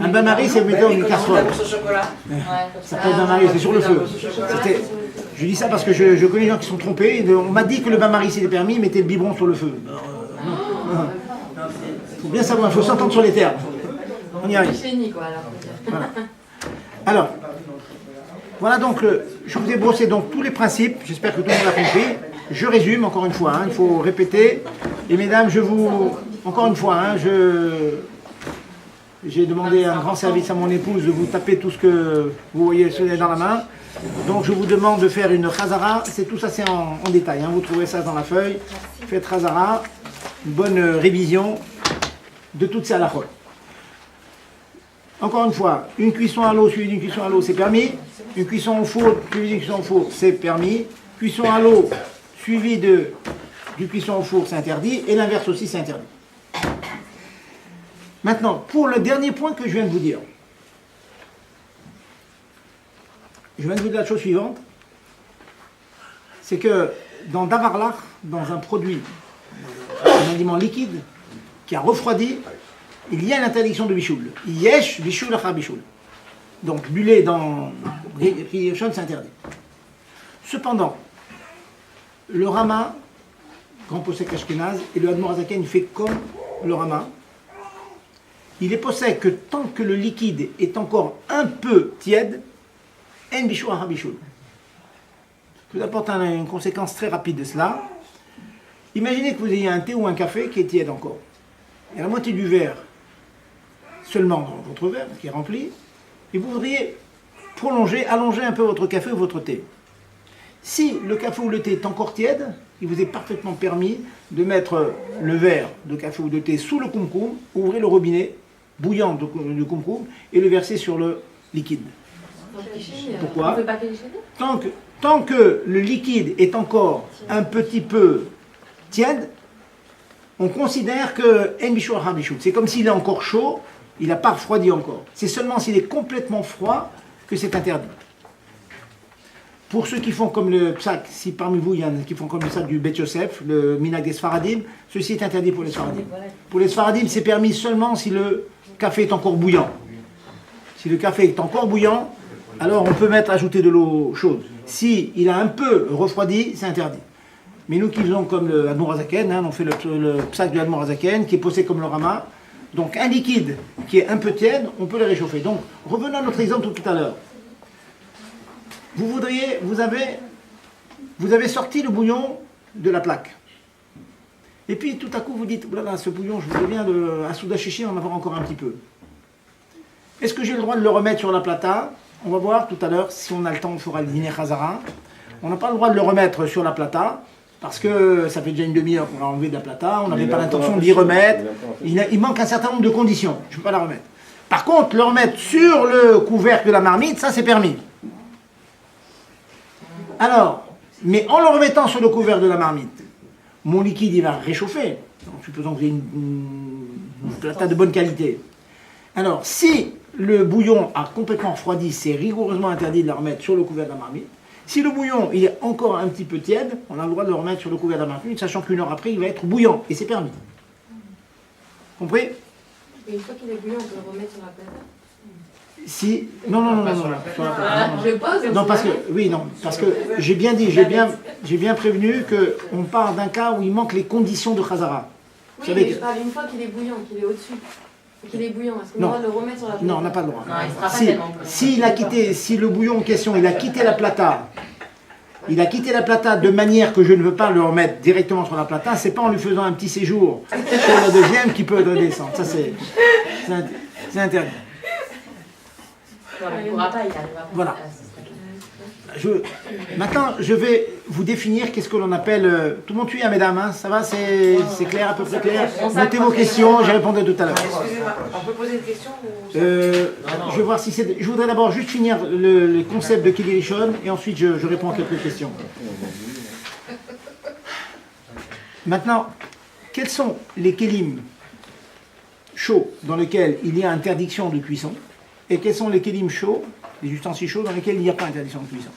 un bain-marie, c'est mettez dans une casserole. Ça peut être bain-marie, c'est sur le feu. Je dis ça parce que je connais des gens qui sont trompés. On m'a dit que le bain-marie, c'était permis, mettez le biberon sur le feu. Il faut bien savoir, il faut s'entendre sur les termes. On y arrive. Voilà. Voilà donc, je vous ai brossé donc tous les principes, j'espère que tout le monde a compris. Je résume encore une fois, hein, il faut répéter. Et mesdames, encore une fois, hein, j'ai demandé un grand service à mon épouse de vous taper tout ce que vous voyez dans la main. Donc je vous demande de faire une chazara, tout ça c'est en détail, hein, vous trouverez ça dans la feuille. Faites chazara, une bonne révision de toutes ces halakhot. Encore une fois, une cuisson à l'eau suivie d'une cuisson à l'eau, c'est permis. Une cuisson au four suivie d'une cuisson au four, c'est permis. Cuisson à l'eau suivie d'une cuisson au four, c'est interdit. Et l'inverse aussi, c'est interdit. Maintenant, pour le dernier point que je viens de vous dire. Je viens de vous dire la chose suivante. C'est que dans Davarlach, dans un produit, un aliment liquide, qui a refroidi, il y a l'interdiction de bichoul. Yesh, bichoul, achar bichoul. Donc, buller dans Rishon, c'est interdit. Cependant, le Rama, grand possèque Ashkenaz, et le Admor Azaken fait comme le Rama. Il est possèque que tant que le liquide est encore un peu tiède, en bichoul, achar bichoul. Je vous apporte une conséquence très rapide de cela. Imaginez que vous ayez un thé ou un café qui est tiède encore. Il y a la moitié du verre seulement dans votre verre qui est rempli, et vous voudriez allonger un peu votre café ou votre thé. Si le café ou le thé est encore tiède, il vous est parfaitement permis de mettre le verre de café ou de thé sous le kumkum, ouvrir le robinet bouillant du kumkum et le verser sur le liquide. Pourquoi? Tant que le liquide est encore un petit peu tiède, on considère que c'est comme s'il est encore chaud, il n'a pas refroidi encore. C'est seulement s'il est complètement froid que c'est interdit. Pour ceux qui font comme le psak, si parmi vous il y en a qui font comme le psak du Bet Yosef, le minag des Sfaradim, ceci est interdit pour les Sfaradim. Pour les Sfaradim, c'est permis seulement si le café est encore bouillant. Si le café est encore bouillant, alors on peut ajouter de l'eau chaude. Si il a un peu refroidi, c'est interdit. Mais nous qui faisons comme le Admor Azaken, hein, on fait le psak du Admor Azaken, qui est posé comme le Rama. Donc un liquide qui est un peu tiède, on peut le réchauffer. Donc revenons à notre exemple tout à l'heure. Vous avez sorti le bouillon de la plaque. Et puis tout à coup vous dites, voilà, ce bouillon, je voudrais bien à Souda Chichi en avoir encore un petit peu. Est-ce que j'ai le droit de le remettre sur la plata? On va voir tout à l'heure, si on a le temps, on fera le dîner Khazara. On n'a pas le droit de le remettre sur la plata. Parce que ça fait déjà une demi-heure qu'on l'a enlevé de la plata, on n'avait pas l'intention d'y remettre. Il manque un certain nombre de conditions, je ne peux pas la remettre. Par contre, le remettre sur le couvercle de la marmite, ça c'est permis. Alors, mais en le remettant sur le couvercle de la marmite, mon liquide il va réchauffer. Donc, supposons que j'ai une plata de bonne qualité. Alors, si le bouillon a complètement refroidi, c'est rigoureusement interdit de la remettre sur le couvercle de la marmite. Si le bouillon il est encore un petit peu tiède, on a le droit de le remettre sur le couvert de la marmite, sachant qu'une heure après, il va être bouillant, et c'est permis. Compris? Et une fois qu'il est bouillant, on peut le remettre sur la plata? Si... Non. Sur la plata, Je pose. Non, parce que j'ai bien dit, j'ai bien prévenu qu'on part d'un cas où il manque les conditions de Khazara. Oui, mais je parle une fois qu'il est bouillant, qu'il est au-dessus. Qu'il est bouillant, est-ce qu'on Non. doit le remettre sur la plata? Non, on n'a pas le droit. Non, il sera pas Si, tellement bouillant. si le bouillon en question, il a quitté la plata, de manière que je ne veux pas le remettre directement sur la plata, c'est pas en lui faisant un petit séjour sur la deuxième qui peut redescendre. Ça, c'est interdit. Non, mais il ne pourra pas, il arrivera pas. Voilà. C'est ça qui- Maintenant, je vais vous définir qu'est-ce que l'on appelle... tout le monde suit, hein, mesdames, hein, ça va, c'est clair, à peu près clair. Notez vos questions, j'y répondrai tout à l'heure. Excusez-moi, on peut poser une question ou... Je vais voir si c'est... Je voudrais d'abord juste finir le concept de Keli Rishon et ensuite je réponds à quelques questions. Maintenant, quels sont les kelim chauds dans lesquels il y a interdiction de cuisson et quels sont les kelim chauds, les ustensiles chauds dans lesquels il n'y a pas interdiction de cuisson?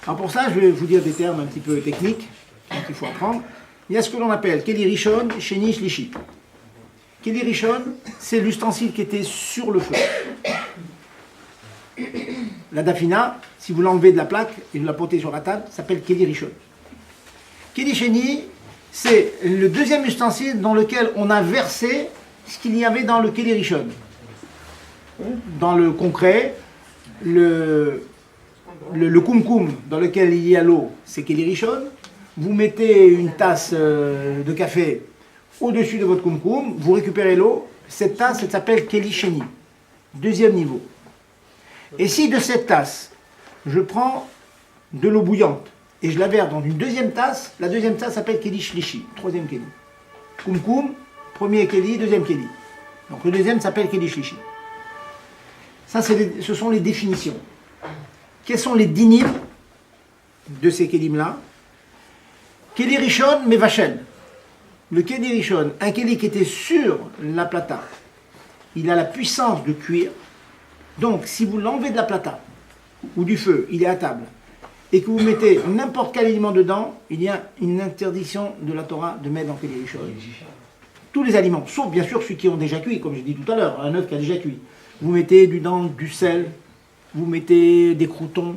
Alors pour ça, je vais vous dire des termes un petit peu techniques qu'il faut apprendre. Il y a ce que l'on appelle Keli Rishon, Sheni, Shlishi. Keli Rishon, c'est l'ustensile qui était sur le feu. La dafina, si vous l'enlevez de la plaque et vous la portez sur la table, s'appelle Keli Rishon. Keli Sheni, c'est le deuxième ustensile dans lequel on a versé ce qu'il y avait dans le Keli Rishon. Dans le concret, le koum-koum dans lequel il y a l'eau, c'est Keli Rishon. Vous mettez une tasse de café au-dessus de votre koum-koum, vous récupérez l'eau. Cette tasse, elle s'appelle Keli Sheni, deuxième niveau. Et si de cette tasse, je prends de l'eau bouillante et je la verse dans une deuxième tasse, la deuxième tasse s'appelle Keli Shlishi, troisième Keli. Koum-koum, premier Keli, deuxième Keli. Donc le deuxième s'appelle Keli Shlishi. Ça, ce sont les définitions. Quels sont les dinim de ces kelim-là? Keli Rishon, Mevachel. Le Keli Rishon, un Keli qui était sur la plata, il a la puissance de cuire. Donc, si vous l'enlevez de la plata ou du feu, il est à table, et que vous mettez n'importe quel aliment dedans, il y a une interdiction de la Torah de mettre dans Keli Rishon. Tous les aliments, sauf bien sûr ceux qui ont déjà cuit, comme j'ai dit tout à l'heure, un œuf qui a déjà cuit. Vous mettez dedans du sel, vous mettez des croûtons,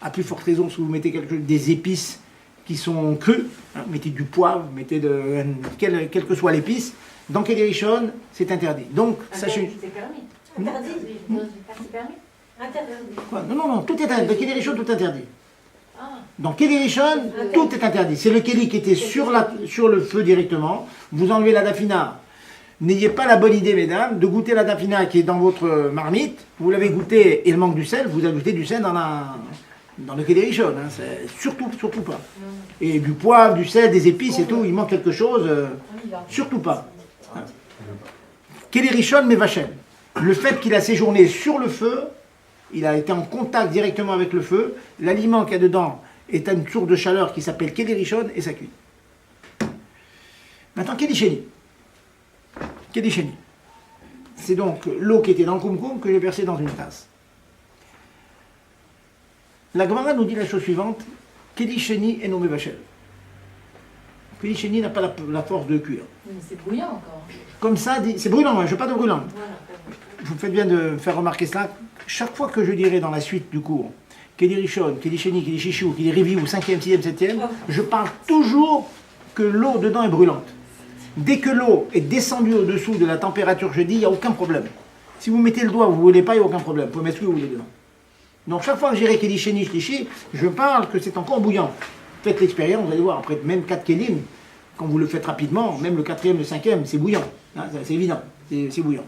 à plus forte raison si vous mettez des épices qui sont crues, hein, vous mettez du poivre, vous mettez quelle que soit l'épice, dans Keli Rishon, c'est interdit. Donc, sachez... C'est permis. Interdit. C'est permis. Interdit. Quoi? Non, tout est interdit. Dans Keli Rishon, tout est interdit. Ah. Dans Keli Rishon, tout est interdit. C'est le Keli qui était sur le feu directement. Vous enlevez la dafina. N'ayez pas la bonne idée, mesdames, de goûter la dafina qui est dans votre marmite. Vous l'avez goûté et il manque du sel. Vous ajoutez du sel dans le Keli Rishon. Hein. Surtout pas. Et du poivre, du sel, des épices et tout. Il manque quelque chose. Surtout pas. Hein. Keli Rishon, mais vachem. Le fait qu'il a séjourné sur le feu, il a été en contact directement avec le feu. L'aliment qu'il y a dedans est une source de chaleur qui s'appelle Keli Rishon et ça cuit. Maintenant, Keli Sheni. Keli Sheni. C'est donc l'eau qui était dans le koum-koum que j'ai versée dans une tasse. La Gemara nous dit la chose suivante. Keli Sheni est nommé Vachel. Keli Sheni n'a pas la force de cuire. Mais c'est bouillant encore. Comme ça, c'est brûlant, hein, je ne veux pas de brûlant. Voilà. Vous faites bien de me faire remarquer cela. Chaque fois que je dirai dans la suite du cours, Keli Rishon, Keli Sheni, Keli Shishu, Keli Revi ou 5e, 6e, 7e, je parle toujours que l'eau dedans est brûlante. Dès que l'eau est descendue au-dessous de la température que je dis, il n'y a aucun problème. Si vous mettez le doigt, vous ne voulez pas, il n'y a aucun problème. Vous pouvez mettre ce que vous voulez dedans. Donc chaque fois que je dirai Keli Sheni, Shlishi, je parle que c'est encore bouillant. Faites l'expérience, vous allez voir, après même 4 Kelim, quand vous le faites rapidement, même le 4e, le 5e, c'est bouillant. Hein, c'est évident, c'est bouillant.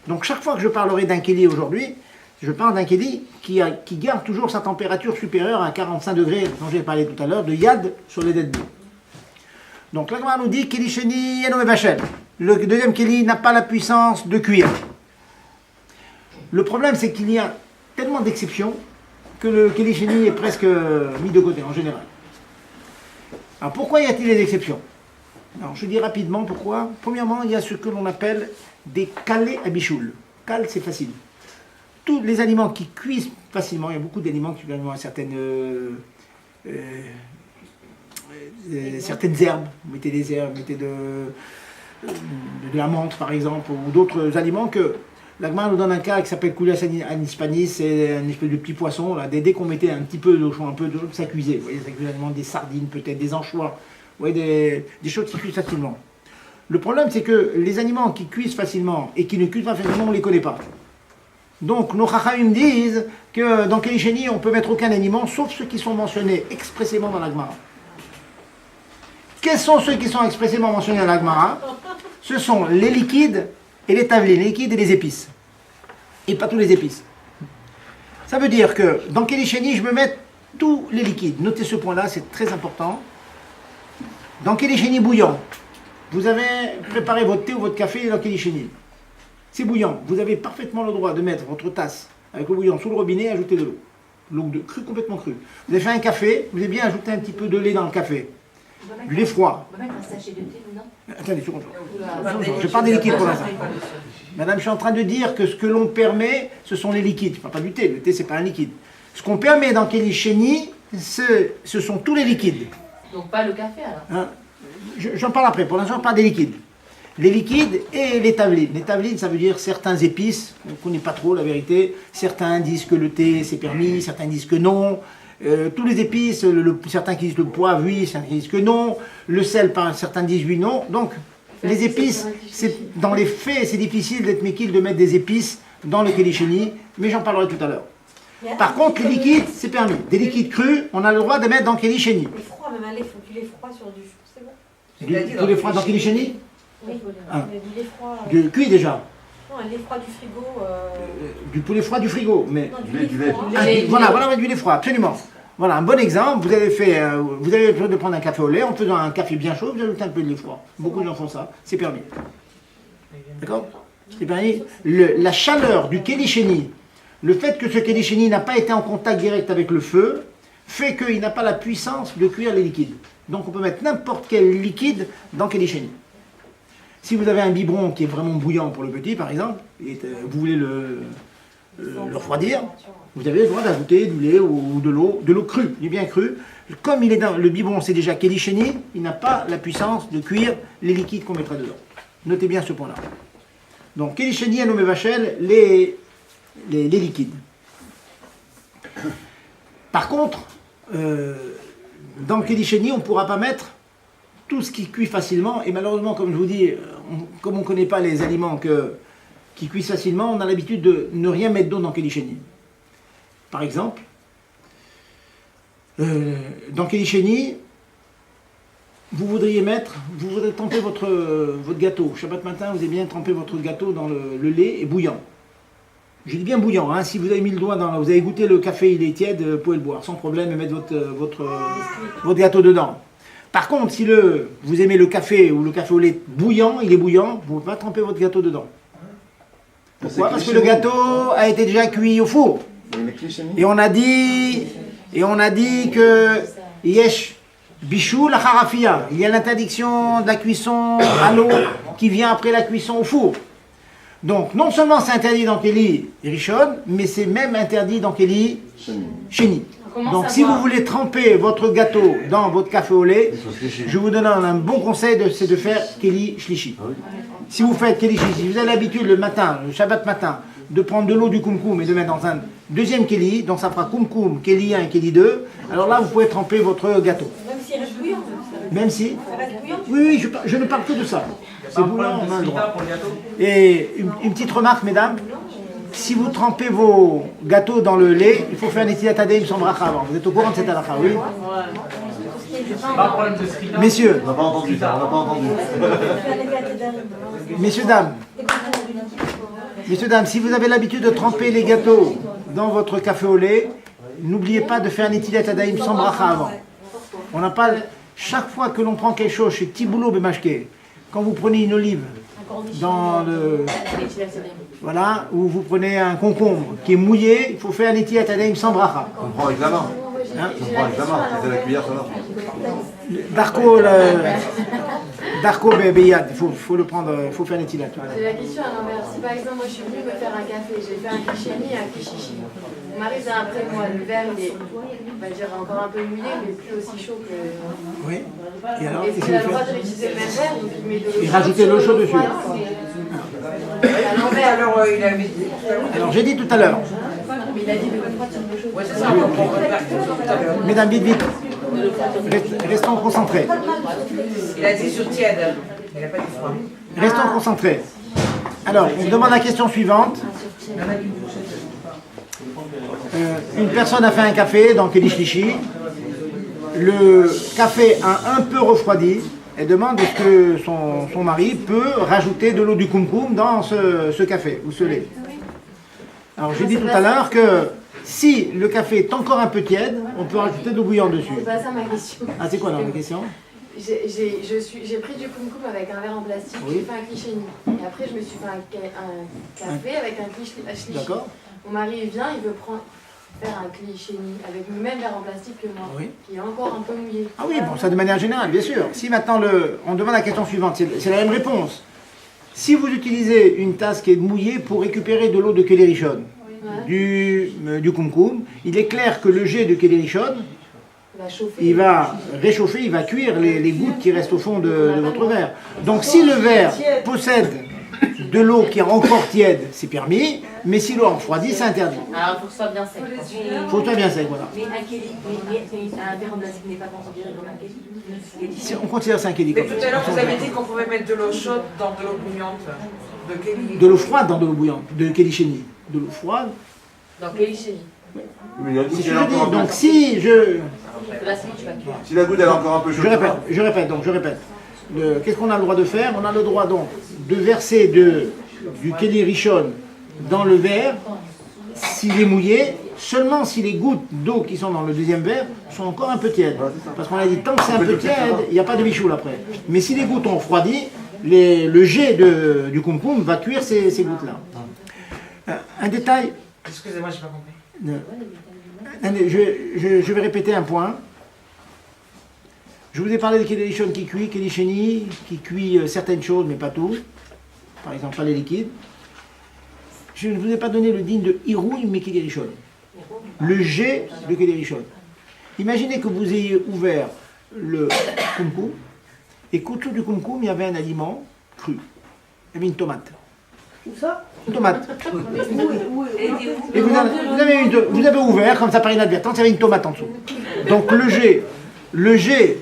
Donc chaque fois que je parlerai d'un Keli aujourd'hui, je parle d'un Keli qui garde toujours sa température supérieure à 45 degrés, dont j'ai parlé tout à l'heure, de Yad sur les dead bleus. Donc la Gemara nous dit Keli Sheni Yeno Mevachel. Le deuxième Keli n'a pas la puissance de cuire. Le problème, c'est qu'il y a tellement d'exceptions que le Keli Sheni est presque mis de côté en général. Alors pourquoi y a-t-il des exceptions? Alors je dis rapidement pourquoi. Premièrement, il y a ce que l'on appelle des kalé à bichoul. Kal, c'est facile. Tous les aliments qui cuisent facilement, il y a beaucoup d'aliments qui cuisent à certaines herbes. Vous mettez des herbes, vous mettez de la menthe par exemple, ou d'autres aliments que la Gemara nous donne un cas qui s'appelle Koulias anispanis, c'est un espèce de petit poisson. Là, dès qu'on mettait un petit peu d'eau chaude, un peu d'eau, ça cuisait. Vous voyez, ça cuisait des sardines peut-être, des anchois, vous voyez, des choses qui cuisent facilement. Le problème, c'est que les aliments qui cuisent facilement et qui ne cuisent pas facilement, on ne les connaît pas. Donc, nos chachamim disent que dans Kelisheni, on ne peut mettre aucun aliment, sauf ceux qui sont mentionnés expressément dans la Gemara. Quels sont ceux qui sont expressément mentionnés dans la Gemara? Ce sont les liquides et les tablés, les liquides et les épices. Et pas tous les épices. Ça veut dire que dans Kelisheni, je me mets tous les liquides. Notez ce point-là, c'est très important. Dans Kelisheni bouillant, vous avez préparé votre thé ou votre café dans Kelisheni. C'est bouillant. Vous avez parfaitement le droit de mettre votre tasse avec le bouillon sous le robinet et ajouter de l'eau. L'eau crue, complètement crue. Vous avez fait un café, vous avez bien ajouté un petit peu de lait dans le café. Du lait froid. On va mettre un sachet de thé dedans. Attendez, une seconde. Je parle des liquides pour l'instant. Madame, je suis en train de dire que ce que l'on permet, ce sont les liquides. Je ne parle pas du thé. Le thé, ce n'est pas un liquide. Ce qu'on permet dans Kelisheni, ce sont tous les liquides. Donc pas le café alors. Hein? J'en parle après. Pour l'instant, je parle des liquides. Les liquides et les tablines. Les tablines, ça veut dire certains épices. On ne connaît pas trop la vérité. Certains disent que le thé, c'est permis. Certains disent que non. Tous les épices, certains qui disent le poivre, oui. Certains qui disent que non. Le sel, certains disent oui, non. Donc, les épices, dans les faits, c'est difficile d'être méquille de mettre des épices dans le Kelisheni. Mais j'en parlerai tout à l'heure. Par contre, les liquides, c'est permis. Des liquides crus, on a le droit de mettre dans Kelisheni. Les froids, même un lait, il faut du lait froid sur du. C'est bon. Du lait froid dans Kelisheni? Oui, Ah. du lait froid. Du cuit déjà. Non, un lait froid du frigo. Du poulet froid du frigo. Mais... Non, du lait froid. Voilà, du lait froid, absolument. Voilà, un bon exemple. Vous avez besoin de prendre un café au lait. En faisant un café bien chaud, vous ajoutez un peu de lait froid. Beaucoup de gens font ça. C'est permis. D'accord? C'est permis. La chaleur du Kelisheni, le fait que ce Kelisheni n'a pas été en contact direct avec le feu, fait qu'il n'a pas la puissance de cuire les liquides. Donc on peut mettre n'importe quel liquide dans Kelisheni. Si vous avez un biberon qui est vraiment bouillant pour le petit, par exemple, et vous voulez le refroidir, vous avez le droit d'ajouter du lait ou de l'eau crue, il est bien cru. Comme il est dans le biberon, c'est déjà Kelisheni, il n'a pas la puissance de cuire les liquides qu'on mettra dedans. Notez bien ce point-là. Donc Kelisheni à Nomé Vachel, les liquides. Par contre, dans Kelisheni, on ne pourra pas mettre tout ce qui cuit facilement, et malheureusement, comme je vous dis, comme on ne connaît pas les aliments qui cuisent facilement, on a l'habitude de ne rien mettre d'eau dans Kelisheni. Par exemple, dans Kelisheni, vous voudriez tremper votre gâteau. Shabbat matin, vous avez bien trempé votre gâteau dans le lait et bouillant. Je dis bien bouillant, hein. Si vous avez mis le doigt vous avez goûté le café, il est tiède, vous pouvez le boire sans problème et mettre votre gâteau dedans. Par contre, si vous aimez le café ou le café au lait bouillant, il est bouillant, vous ne pouvez pas tremper votre gâteau dedans. Pourquoi? Parce que le gâteau a été déjà cuit au four. Et on a dit que yesh bichou la harafia. Il y a l'interdiction de la cuisson à l'eau qui vient après la cuisson au four. Donc, non seulement c'est interdit dans Keli Rishon, mais c'est même interdit dans Keli Sheni. Donc, si vous voulez tremper votre gâteau dans votre café au lait, je vous donne un bon conseil, c'est de faire Keli Shlishi. Si vous faites Keli Shlishi, vous avez l'habitude le matin, le Shabbat matin, de prendre de l'eau du kumkum et de mettre dans un deuxième Keli, donc ça fera kumkum, Keli 1 et Keli 2, alors là, vous pouvez tremper votre gâteau. Même s'il reste bouillant. Même si? Ça reste bouillant. Oui, je ne parle que de ça. C'est bouillant, on a le droit. Et une petite remarque, mesdames. Si vous trempez vos gâteaux dans le lait, il faut faire un Netilat Adayim sans bracha avant. Vous êtes au courant de cette halakha, oui? Messieurs, On n'a pas entendu ça, on n'a pas entendu. messieurs, dames, si vous avez l'habitude de tremper les gâteaux dans votre café au lait, n'oubliez pas de faire un Netilat Adayim sans bracha avant. On n'a pas... Chaque fois que l'on prend quelque chose chez Tiboulot Bemashke, quand vous prenez une olive dans le... Voilà, ou vous prenez un concombre qui est mouillé, il faut faire un Netilat Adayim sans bracha. On prend avec la main. On prend avec la main, c'est la cuillère, ça va. Darko Beyad, il faut le prendre, il faut faire un Netilat. J'ai la question à l'envers. Si par exemple, moi je suis venue me faire un café, j'ai fait un Kelisheni et un Kishishi. On m'arrive après moi, le verre il est, on va dire, encore un peu mouillé, mais plus aussi chaud que. Oui. Et alors, est-ce qu'il a le droit de réutiliser le même verre, donc il met de l'eau chaude. Et rajouter l'eau chaude dessus. À l'envers. Alors, il avait dit. Alors j'ai dit tout à l'heure. Mais il a dit de l'eau chaude. Ouais, c'est ça, on comprend tout à l'heure. Mesdames, vite. Restons concentrés. Il a dit sur tiède. Il n'y a pas de froid. Restons concentrés. Alors, on demande la question suivante. Une personne a fait un café dans Kedish Lishi. Le café a un peu refroidi. Elle demande est-ce que son mari peut rajouter de l'eau du kumkum dans ce café ou ce lait. Alors, j'ai dit tout à l'heure que si le café est encore un peu tiède, on peut rajouter de l'eau bouillante dessus. C'est pas ça ma question. Ah, c'est quoi la question? J'ai pris du kumkum avec un verre en plastique, Oui. j'ai fait un cliché nu. Et après, je me suis fait un café avec un cliché. D'accord. Mon mari il vient, il veut faire un cliché nu avec le même verre en plastique que moi, Oui. qui est encore un peu mouillé. Ah oui, bon, ça de manière générale, bien sûr. Si maintenant on demande la question suivante, c'est la même réponse. Si vous utilisez une tasse qui est mouillée pour récupérer de l'eau de Keli Rishon, du kumkum, il est clair que le jet de Keli Rishon, Il va chauffer. il va réchauffer, il va cuire les gouttes qui restent au fond de votre verre. Donc si le verre possède de l'eau qui est encore tiède, c'est permis, mais si l'eau refroidit, c'est interdit. Alors, il faut que ce soit bien sec. Il faut que ça bien sec, voilà. Mais un verre en plastique n'est pas considéré comme un kéli. Si on considère ça un Keli. Mais tout à l'heure, vous avez dit qu'on pouvait mettre de l'eau chaude dans de l'eau bouillante. De Kelly. De l'eau froide dans de l'eau bouillante, de Keli Sheni. De l'eau froide. Donc, kéli chéri. Mais il a dit C'est ce qu'elle que est je dis. encore un Donc peu. si Là, sinon, tu vas cuire. Si la goutte elle est encore un peu chaude. je répète. Qu'est-ce qu'on a le droit de faire? On a le droit donc de verser du Keli Rishon dans le verre, s'il est mouillé, seulement si les gouttes d'eau qui sont dans le deuxième verre sont encore un peu tièdes. Parce qu'on a dit tant que c'est un peu tiède, il n'y a pas de bichoule après. Mais si les gouttes ont refroidi, le jet du kumkum va cuire ces gouttes-là. Un détail, Excusez-moi, j'ai pas compris. je vais répéter un point. Je vous ai parlé de Keli Rishon qui cuit, Keli Sheni qui cuit certaines choses mais pas tout. Par exemple pas les liquides. Je ne vous ai pas donné le digne de Hirouille mais Keli Rishon. Le jet de Keli Rishon. Imaginez que vous ayez ouvert le kumkum et qu'autour du kumkum il y avait un aliment cru. Il y avait une tomate. Où ça? Une tomate. Et vous avez ouvert, comme ça par inadvertance, il y avait une tomate en dessous. Donc le jet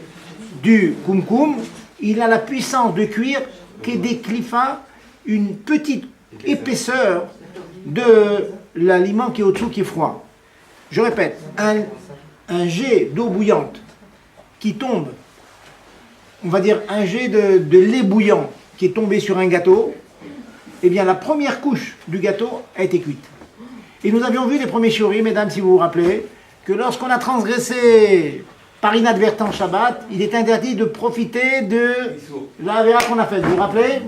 du kumkum, il a la puissance de cuire qu'est Klifa une petite épaisseur de l'aliment qui est au-dessous, qui est froid. Je répète, un jet d'eau bouillante qui tombe, on va dire un jet de lait bouillant qui est tombé sur un gâteau, eh bien la première couche du gâteau a été cuite. Et nous avions vu les premiers shiurim, mesdames, si vous vous rappelez, que lorsqu'on a transgressé par inadvertance Shabbat, il est interdit de profiter de la avéra qu'on a faite. Vous vous rappelez?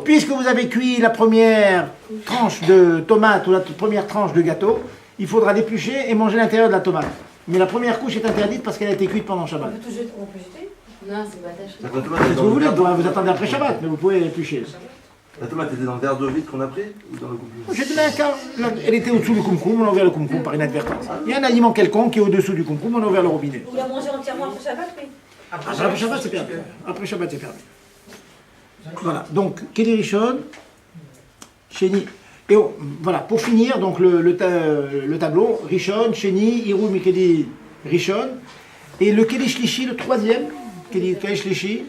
Puisque vous avez cuit la première tranche de tomate ou la première tranche de gâteau, il faudra l'éplucher et manger l'intérieur de la tomate. Mais la première couche est interdite parce qu'elle a été cuite pendant Shabbat. On peut jeter? Non, c'est pas tâche. La tomate Si était dans vous le voulez, verre. vous attendez après Shabbat, mais vous pouvez l'éplucher. La tomate était dans le verre d'eau vide qu'on a pris ou dans le kumkum? J'ai donné un cas, elle était au-dessous du kumkum, on a ouvert le kumkum par inadvertance. Il y a un aliment quelconque qui est au-dessous du kumkum, on a ouvert le robinet. Vous la mangez entièrement après Shabbat, mais Après Shabbat, c'est permis. Après Shabbat, c'est permis. Voilà, donc, Keli Rishon, Sheni. Et voilà, pour finir, donc le tableau, Rishon, Sheni, Hiru, Mikeli, Rishon. Et le Keli Shlishi, le troisième, Keli Shlishi,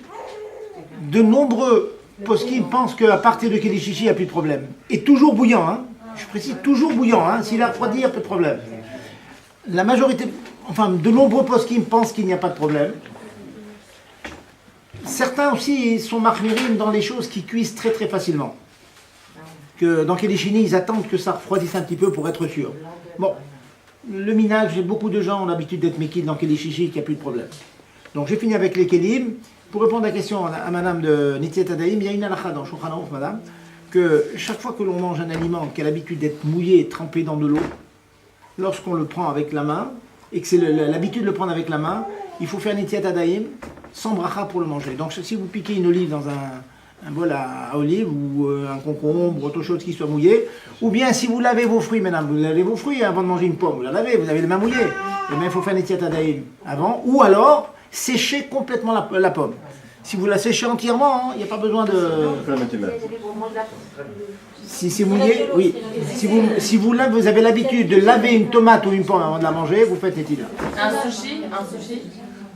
de nombreux poskim pensent qu'à partir de Keli Shlishi, il n'y a plus de problème. Et toujours bouillant, hein. Je précise, toujours bouillant, hein. S'il a refroidi, il n'y a pas de problème. La majorité, enfin, de nombreux poskim pensent qu'il n'y a pas de problème. Certains aussi sont marmirim dans les choses qui cuisent très très facilement. Que dans Keli Sheni, ils attendent que ça refroidisse un petit peu pour être sûr. Bon, le minage, beaucoup de gens ont l'habitude d'être mékil dans Keli Sheni, qu'il n'y a plus de problème. Donc j'ai fini avec les kelim. Pour répondre à la question à madame de Nitiat Adaïm, il y a une halakha dans Shulchan Aruch, madame, que chaque fois que l'on mange un aliment qui a l'habitude d'être mouillé et trempé dans de l'eau, lorsqu'on le prend avec la main, et que c'est l'habitude de le prendre avec la main, il faut faire Nitiat Adaïm sans bracha pour le manger. Donc si vous piquez une olive dans un bol à olive ou un concombre ou autre chose qui soit mouillé, ou bien si vous lavez vos fruits, madame, vous lavez vos fruits avant de manger une pomme, vous la lavez, vous avez les mains mouillées, et bien il faut faire Nitiat Adaïm avant, ou alors sécher complètement la pomme. Si vous la séchez entièrement, il n'y a pas besoin de... Si c'est mouillé, oui. Si vous avez l'habitude de laver une tomate ou une pomme avant de la manger, vous faites Netilah. Un sushi,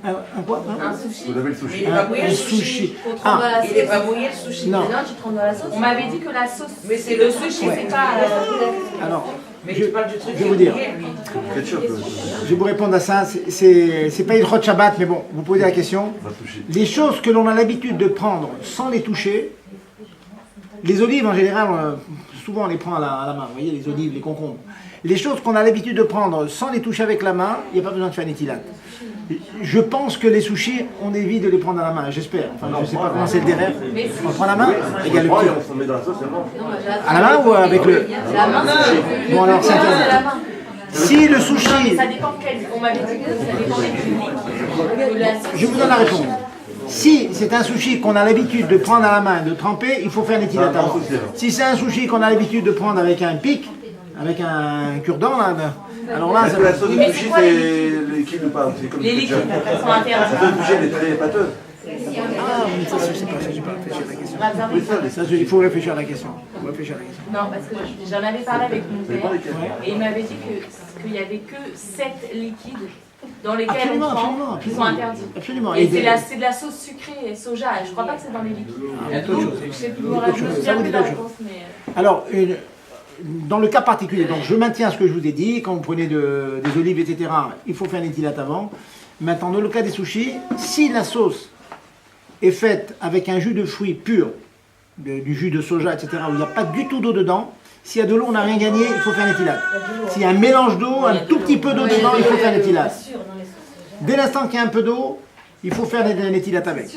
Un quoi? Un sushi. Vous avez le sushi. Il est pas mouillé Un le sushi. sushi. Faut tremper dans la Il est sauce. pas mouillé le sushi. Non. Non, tu trempes dans la sauce. On m'avait dit que la sauce. Mais c'est le sushi, Ouais. c'est pas. Alors, Mais je, tu parles du truc. je vais vous dire. lui. Ketchup, je vais vous répondre à ça. C'est pas une hot Shabbat, mais bon, vous posez la question. va sushi. Les choses que l'on a l'habitude de prendre sans les toucher, les olives en général, souvent on les prend à la main, vous voyez, les olives, les concombres. Les choses qu'on a l'habitude de prendre sans les toucher avec la main, il n'y a pas besoin de faire l'étilate. Je pense que les sushis, on évite de les prendre à la main, j'espère. Enfin, je ne sais pas comment c'est le derrière. On prend la main, il y a le petit. On s'en met dans la sauce, c'est bon. Non, moi, j'ai À la main ou avec le... la main, c'est Bon alors c'est la interdit. main. Si le sushi... Ça dépend quel. On m'avait dit que ça dépend des publics. Je vous donne la réponse. Si c'est un sushi qu'on a l'habitude de prendre à la main, de tremper, il faut faire l'étilate avant. Si c'est un sushi qu'on a l'habitude de prendre avec un pic, avec un cure-dent, là, alors là, Est-ce ça que la va... sauce de Mais sushi, c'est quoi c'est liquide ou pas? C'est comme Les le liquides ketchup. sont La interdits. sauce de sushi, elle est très pâteuse. Ah, mais ça, je sais pas, ça, j'ai pas réfléchi à la question. Oui, ça, Ça, il faut réfléchir à la question. Il faut réfléchir à la question. Non, parce que j'en avais parlé avec mon c'est pas père lesquels. et il m'avait dit qu'il n'y avait que 7 liquides dans lesquels Absolument, on prend absolument, qui sont absolument. interdits. Absolument. Et Et c'est de la sauce sucrée et soja. Et je crois pas que c'est dans les liquides. il y a d'autres choses. Je sais plus, Il y a d'autres je me choses. souviens Ça vous plus dit de la d'autres choses. réponse, mais. Alors, dans le cas particulier, donc je maintiens ce que je vous ai dit, quand vous prenez des olives, etc., il faut faire l'étilate avant. Maintenant, dans le cas des sushis, si la sauce est faite avec un jus de fruits pur, du jus de soja, etc., où il n'y a pas du tout d'eau dedans, s'il y a de l'eau, on n'a rien gagné, il faut faire l'étilate. S'il y a un mélange d'eau, un tout petit peu d'eau dedans, il faut faire l'étilate. Dès l'instant qu'il y a un peu d'eau, il faut faire l'étilate avec.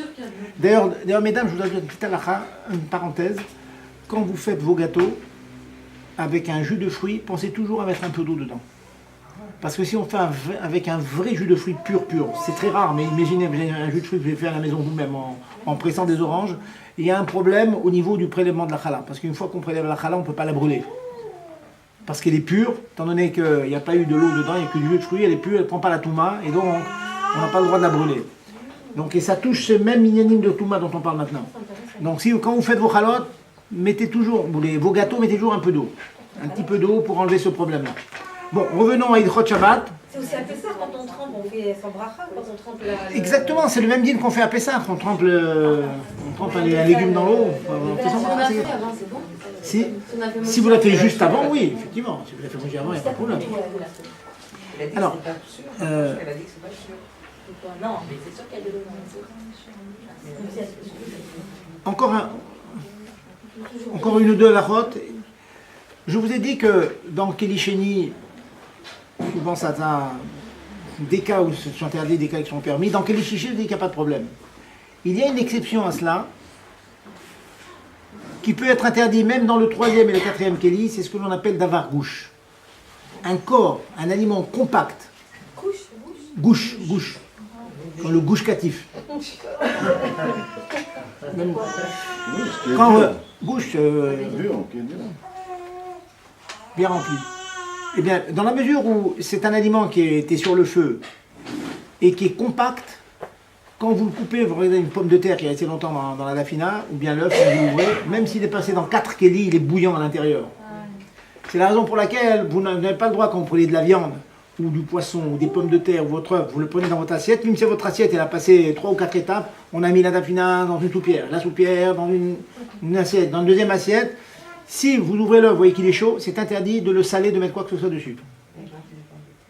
D'ailleurs, mesdames, je vous ajoute une petite halakha, une parenthèse. Quand vous faites vos gâteaux avec un jus de fruits, pensez toujours à mettre un peu d'eau dedans. Parce que si on fait avec un vrai jus de fruits pur, c'est très rare, mais imaginez un jus de fruits que vous avez fait à la maison vous-même en pressant des oranges, il y a un problème au niveau du prélèvement de la challah. Parce qu'une fois qu'on prélève la challah, on ne peut pas la brûler. Parce qu'elle est pure, étant donné qu'il n'y a pas eu de l'eau dedans, il n'y a que du jus de fruits, elle est pure, elle ne prend pas la touma, et donc on n'a pas le droit de la brûler. Donc, et ça touche ce même minyanim de touma dont on parle maintenant. Donc quand vous faites vos chalotes, mettez toujours, vos gâteaux, mettez toujours un peu d'eau. Un petit peu d'eau pour enlever ce problème-là. Bon, revenons à Hidchot Shabbat. C'est aussi à Pessah quand on trempe, on fait sans bracha, quand on trempe la... Exactement, c'est le même dîner qu'on fait à Pessah. On trempe un légume dans l'eau. On fait Si ça. on a fait avant, c'est bon. Si vous l'avez fait juste avant, oui, effectivement. Si vous l'avez fait manger avant, il n'y a pas de problème. Elle a dit Alors, que c'est pas sûr. Elle a dit que c'est pas sûr. Non, mais c'est sûr qu'il y a de l'eau dans la sauce. Encore une ou deux halachot. Je vous ai dit que dans Kelisheni, souvent ça a des cas où ce sont interdits, des cas qui sont permis. Dans Kelisheni, je dis qu'il n'y a pas de problème. Il y a une exception à cela, qui peut être interdit même dans le 3e et le 4e Keli, c'est ce que l'on appelle davar gouche. Un corps, un aliment compact. Gouche. Comme le gouche-catif. Quand bouche bien remplie. Eh bien, dans la mesure où c'est un aliment qui était sur le feu et qui est compact, quand vous le coupez, vous regardez une pomme de terre qui est restée longtemps dans la dafina, ou bien l'œuf, quand vous l'ouvrez, même s'il est passé dans 4 kélis, il est bouillant à l'intérieur. C'est la raison pour laquelle vous n'avez pas le droit, quand vous prenez de la viande, ou du poisson, ou des pommes de terre, ou votre œuf, vous le prenez dans votre assiette, même si votre assiette elle a passé 3 ou 4 étapes, on a mis la dafina dans une soupière, la soupière dans une assiette, dans une deuxième assiette. Si vous ouvrez l'œuf, vous voyez qu'il est chaud, c'est interdit de le saler, de mettre quoi que ce soit dessus.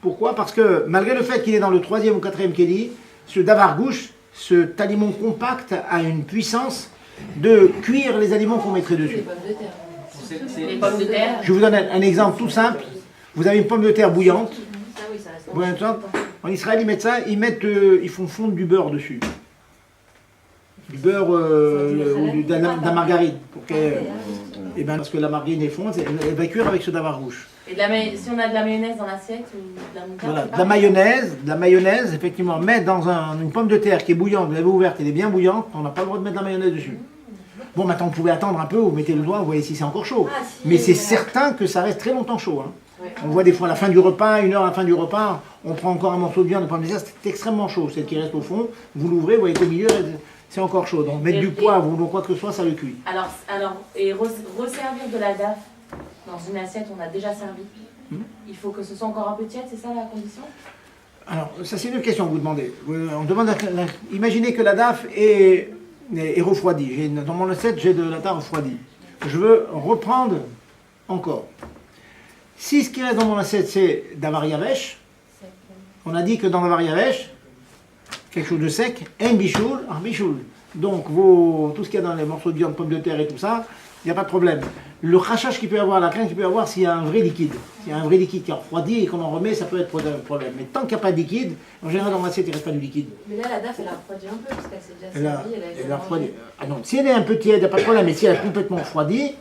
Pourquoi? Parce que malgré le fait qu'il est dans le 3e ou 4e kéli, ce davar gouche, cet aliment compact a une puissance de cuire les aliments qu'on mettrait dessus. Les pommes de terre. Je vous donne un exemple tout simple. Vous avez une pomme de terre bouillante. Bouillante. En Israël, ils mettent ça, ils font fondre du beurre dessus. Du beurre ou de la margarine. Parce que la margarine est fondue, elle va cuire avec ce davar gouche. Et si on a de la mayonnaise dans l'assiette ou de la moutarde. Voilà, de la mayonnaise, effectivement, mettre dans une pomme de terre qui est bouillante, vous l'avez ouverte, elle est bien bouillante, on n'a pas le droit de mettre de la mayonnaise dessus. Bon, maintenant, vous pouvez attendre un peu, vous mettez le doigt, vous voyez si c'est encore chaud. Mais c'est certain que ça reste très longtemps chaud. Hein. On voit des fois à la fin du repas, 1 heure à la fin du repas, on prend encore un morceau de viande de pomme de terre, c'est extrêmement chaud. Celle qui reste au fond, vous l'ouvrez, vous voyez qu'au milieu, c'est encore chaud. Donc mettre du poivre ou quoi que ce soit, ça le cuit. Alors resservir de la daf dans une assiette, on a déjà servi. Il faut que ce soit encore un peu tiède, c'est ça la condition? Alors, ça c'est une question que vous demandez. On demande, imaginez que la DAF est refroidie. Dans mon assiette, j'ai de la DAF refroidie. Je veux reprendre encore. Si ce qui reste dans mon assiette, c'est d'avar yavesh, on a dit que dans d'avar yavesh, quelque chose de sec, un bichoul, un bichoul. Donc, tout ce qu'il y a dans les morceaux de viande, pommes de terre et tout ça, il n'y a pas de problème. Le crachage qu'il peut y avoir, la crainte qu'il peut y avoir, s'il y a un vrai liquide. S'il y a un vrai liquide qui est refroidi et qu'on en remet, ça peut être un problème. Mais tant qu'il n'y a pas de liquide, en général, dans l'assiette, il ne reste pas du liquide. Mais là, la DAF, elle a refroidi un peu, parce qu'elle s'est déjà servie, Elle a refroidi. Ah non, si elle est un peu tiède, il n'y a pas de problème. Mais si elle est complètement refroidie,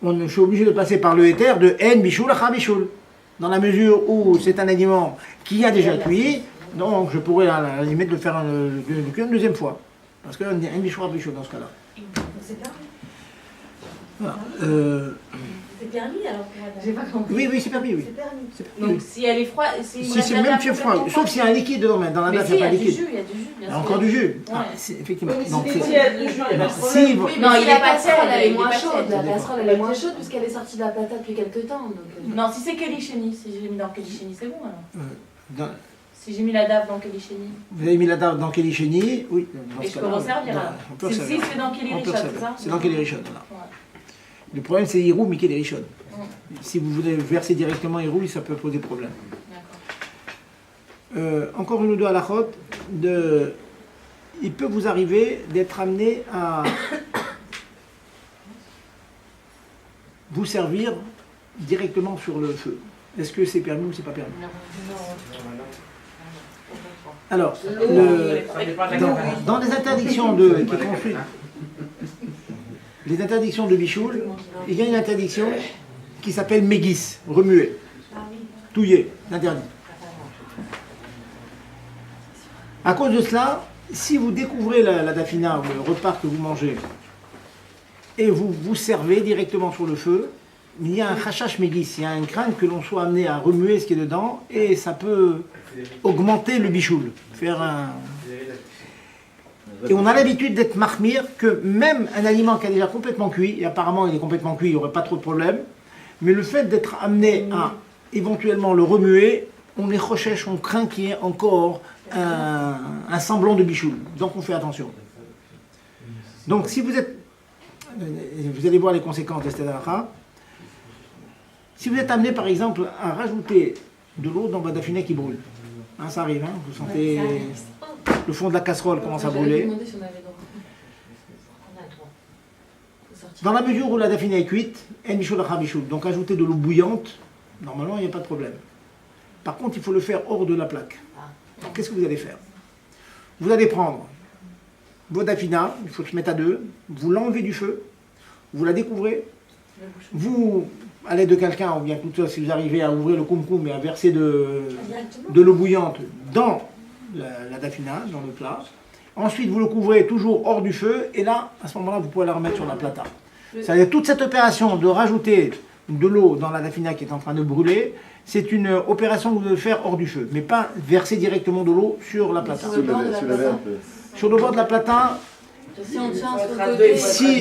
je suis obligé de passer par le éther de en bichoul à bichoul. Dans la mesure où c'est un aliment qui a déjà cuit, donc je pourrais à la limite le faire une deuxième fois. Parce qu'un bichoul à bichoul dans ce cas-là. C'est permis. Voilà. C'est permis alors pour J'ai madame. pas compris. Oui, c'est permis, oui. C'est permis. C'est permis. Donc si elle est froide, si C'est même si froid, sauf s'il y a un liquide dedans, mais dans la mais DAF, si, il n'y a pas de du liquide. jus, il y a du jus, Il bien y a sûr. encore du jus. Ouais. Ah, effectivement. Oui, mais Donc, si c'est tiède, le jus, il n'y a pas de problème. si vous- Oui, Non, mais il si est la pas casserole, tiède, elle est il est moins pas chaude. tiède. La casserole, elle est moins chaude puisqu'elle est sortie de la plata depuis quelques temps. Donc, Non, si c'est Kelly-Chéni, si j'ai mis dans Kelly-Chéni, c'est bon alors. dans- Si j'ai mis la DAF dans Kelly-Chéni. Vous avez mis la DAF dans Kelly Chéni, oui. dans Et ce je peux cas-là, resservir non, alors. on peut Si resservir. c'est dans Kelly On peut Richard, c'est resservir. ça? C'est dans Kelly Richard, voilà. Ouais. Le problème, c'est Hirou, mais Kelly Richard. Si vous voulez verser directement Hirou, ça peut poser problème. D'accord. Encore une ou deux à la chôte, il peut vous arriver d'être amené à vous servir directement sur le feu. Est-ce que c'est permis ou c'est pas permis? Alors, dans les interdictions qui construisent les interdictions de bichoul, il y a une interdiction qui s'appelle mégis, remuer, touiller, interdit. À cause de cela, si vous découvrez la dafina, le repas que vous mangez, et vous vous servez directement sur le feu, il y a un chachash mégis, il y a une crainte que l'on soit amené à remuer ce qui est dedans, et ça peut augmenter le bichoul, faire un... Et on a l'habitude d'être mahmir que même un aliment qui est déjà complètement cuit, et apparemment il est complètement cuit, il n'y aurait pas trop de problème, mais le fait d'être amené à éventuellement le remuer, on est recherche, on craint qu'il y ait encore un semblant de bichoul. Donc on fait attention. Donc si vous êtes, vous allez voir les conséquences de cette halakha. Si vous êtes amené par exemple à rajouter de l'eau dans votre dafiné qui brûle, hein, ça arrive, hein, vous sentez le fond de la casserole commence à brûler. Dans la mesure où la dafiné est cuite, donc ajouter de l'eau bouillante, normalement il n'y a pas de problème. Par contre, il faut le faire hors de la plaque. Qu'est-ce que vous allez faire? Vous allez prendre votre dafina, il faut se mettre à deux, vous l'enlevez du feu, vous la découvrez, vous, à l'aide de quelqu'un, ou bien tout ça, si vous arrivez à ouvrir le koum-koum et à verser de l'eau bouillante dans la dafina, dans le plat. Ensuite, vous le couvrez toujours hors du feu, et là, à ce moment-là, vous pouvez la remettre sur la plata. C'est-à-dire toute cette opération de rajouter de l'eau dans la dafina qui est en train de brûler, c'est une opération que vous devez faire hors du feu, mais pas verser directement de l'eau sur la plata. Sur le bord de la plata, si on tient sur le côté,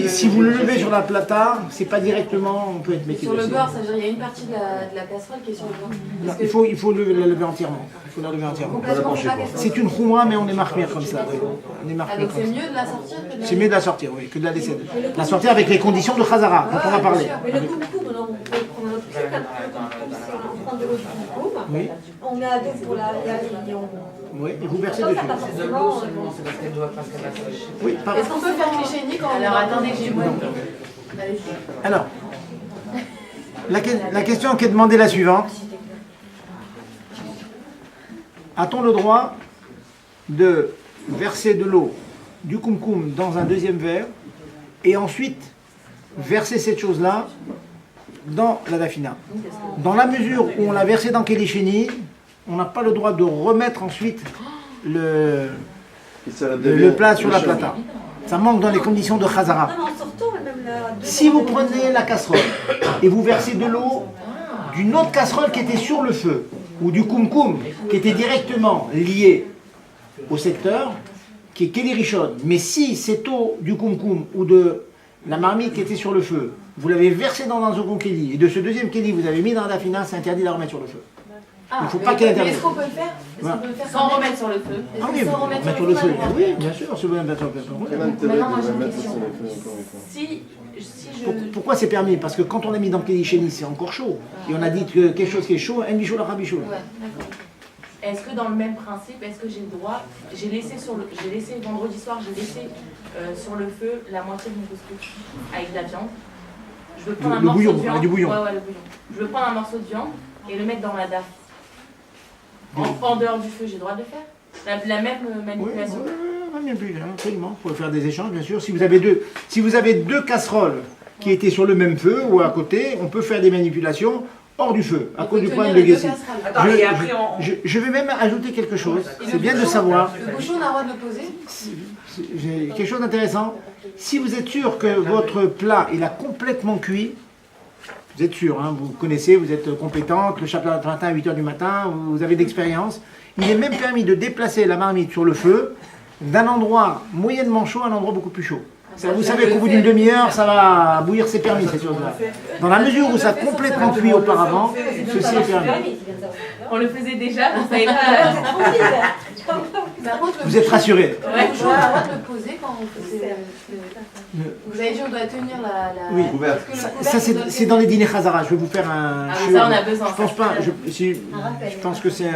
si vous le levez sur la plata, c'est pas directement, on peut être métier. sur le bord, ça veut dire il y a une partie de la casserole qui est sur le bord. Non, il faut la lever entièrement. Il faut la lever entièrement. Complètement, C'est une khoumra, mais on est marqué comme ça. Oui. On est Ah, marqué donc comme c'est ça. mieux de la sortir que de la C'est mieux de la sortir, oui, que de la laisser. La sortir avec les conditions de Khazara, dont on a parlé. Mais le koum-koum, non, on peut prendre un autre truc. Le koum-koum, c'est on prend de l'eau du koum-koum, Oui, on met à dos pour la et on... oui, et vous versez Ça, dessus. ça passe C'est de l'eau seulement, c'est parce qu'elle doit passer la sèche. Oui, par- Est-ce qu'on peut faire cliché quand on Alors attendez, j'ai Allez-y. Alors, la question qui est demandée est la suivante. A-t-on le droit de verser de l'eau, du koum-koum dans un deuxième verre, et ensuite verser cette chose-là dans la dafina? Dans la mesure où on l'a versé dans Kelisheni, on n'a pas le droit de remettre ensuite le plat sur la plata. Ça manque dans les conditions de Khazara. Non, mais en sortant, même la... Si vous prenez la casserole et vous versez de l'eau d'une autre casserole qui était sur le feu, ou du koum-koum qui était directement lié au secteur, qui est Keli Rishon, mais si cette eau du koum-koum ou de la marmite qui était sur le feu, vous l'avez versée dans un second Keli, et de ce deuxième Keli vous avez mis dans la dafina, c'est interdit de la remettre sur le feu. Il ne faut pas qu'elle intervienne. Est-ce qu'on peut le faire? Est-ce qu'on peut le faire Sans remettre sur le feu. Ah oui, sans remettre mettre sur sur le feu. on a le droit. Oui, bien sûr, si vous voulez mettre sur le feu. Quel intérêt Maintenant, moi, de j'ai une mettre question. sur le feu encore une fois? Si je. Pourquoi c'est permis? Parce que quand on a mis dans Kélichéni, c'est encore chaud. Et on a dit que quelque chose qui est chaud, un bichou, la rabichou. Ouais, d'accord. Est-ce que dans le même principe, est-ce que j'ai le droit, j'ai laissé vendredi soir, j'ai laissé sur le feu la moitié de mon couscous avec de la viande. Je veux prendre un Le morceau bouillon, de viande. avec du bouillon. Ouais, le bouillon. Je veux prendre un morceau de viande et le mettre dans la daf. En dehors du feu, j'ai le droit de le faire. La même manipulation. Oui, bien plus, absolument. Il faut faire des échanges, bien sûr. Si vous avez deux casseroles qui étaient sur le même feu ou à côté, on peut faire des manipulations hors du feu, à cause du problème de Guessi. Attends, et après on... Je vais même ajouter quelque chose. C'est bien de savoir. Le bouchon, on a le droit de le poser? J'ai quelque chose d'intéressant. Si vous êtes sûr que votre plat il a complètement cuit, vous êtes sûr, hein, vous connaissez, vous êtes compétente, le chapelet matin à 8h du matin, vous avez d'expérience, il est même permis de déplacer la marmite sur le feu d'un endroit moyennement chaud à un endroit beaucoup plus chaud. Vous savez qu'au bout d'une demi-heure, ça va bouillir, c'est permis cette chose-là. Dans la mesure où ça a complètement cuit auparavant, ceci est permis. On le faisait déjà, on savait pas. Par contre, Vous êtes rassurés? Le bouchon, on a le droit de le poser quand on faisait. Vous avez dit on doit tenir la. Oui. Couvert. Ça c'est dans les dîners Khazara. Je vais vous faire un. Ah, ça, on a besoin. Je pense pas. Je pense que c'est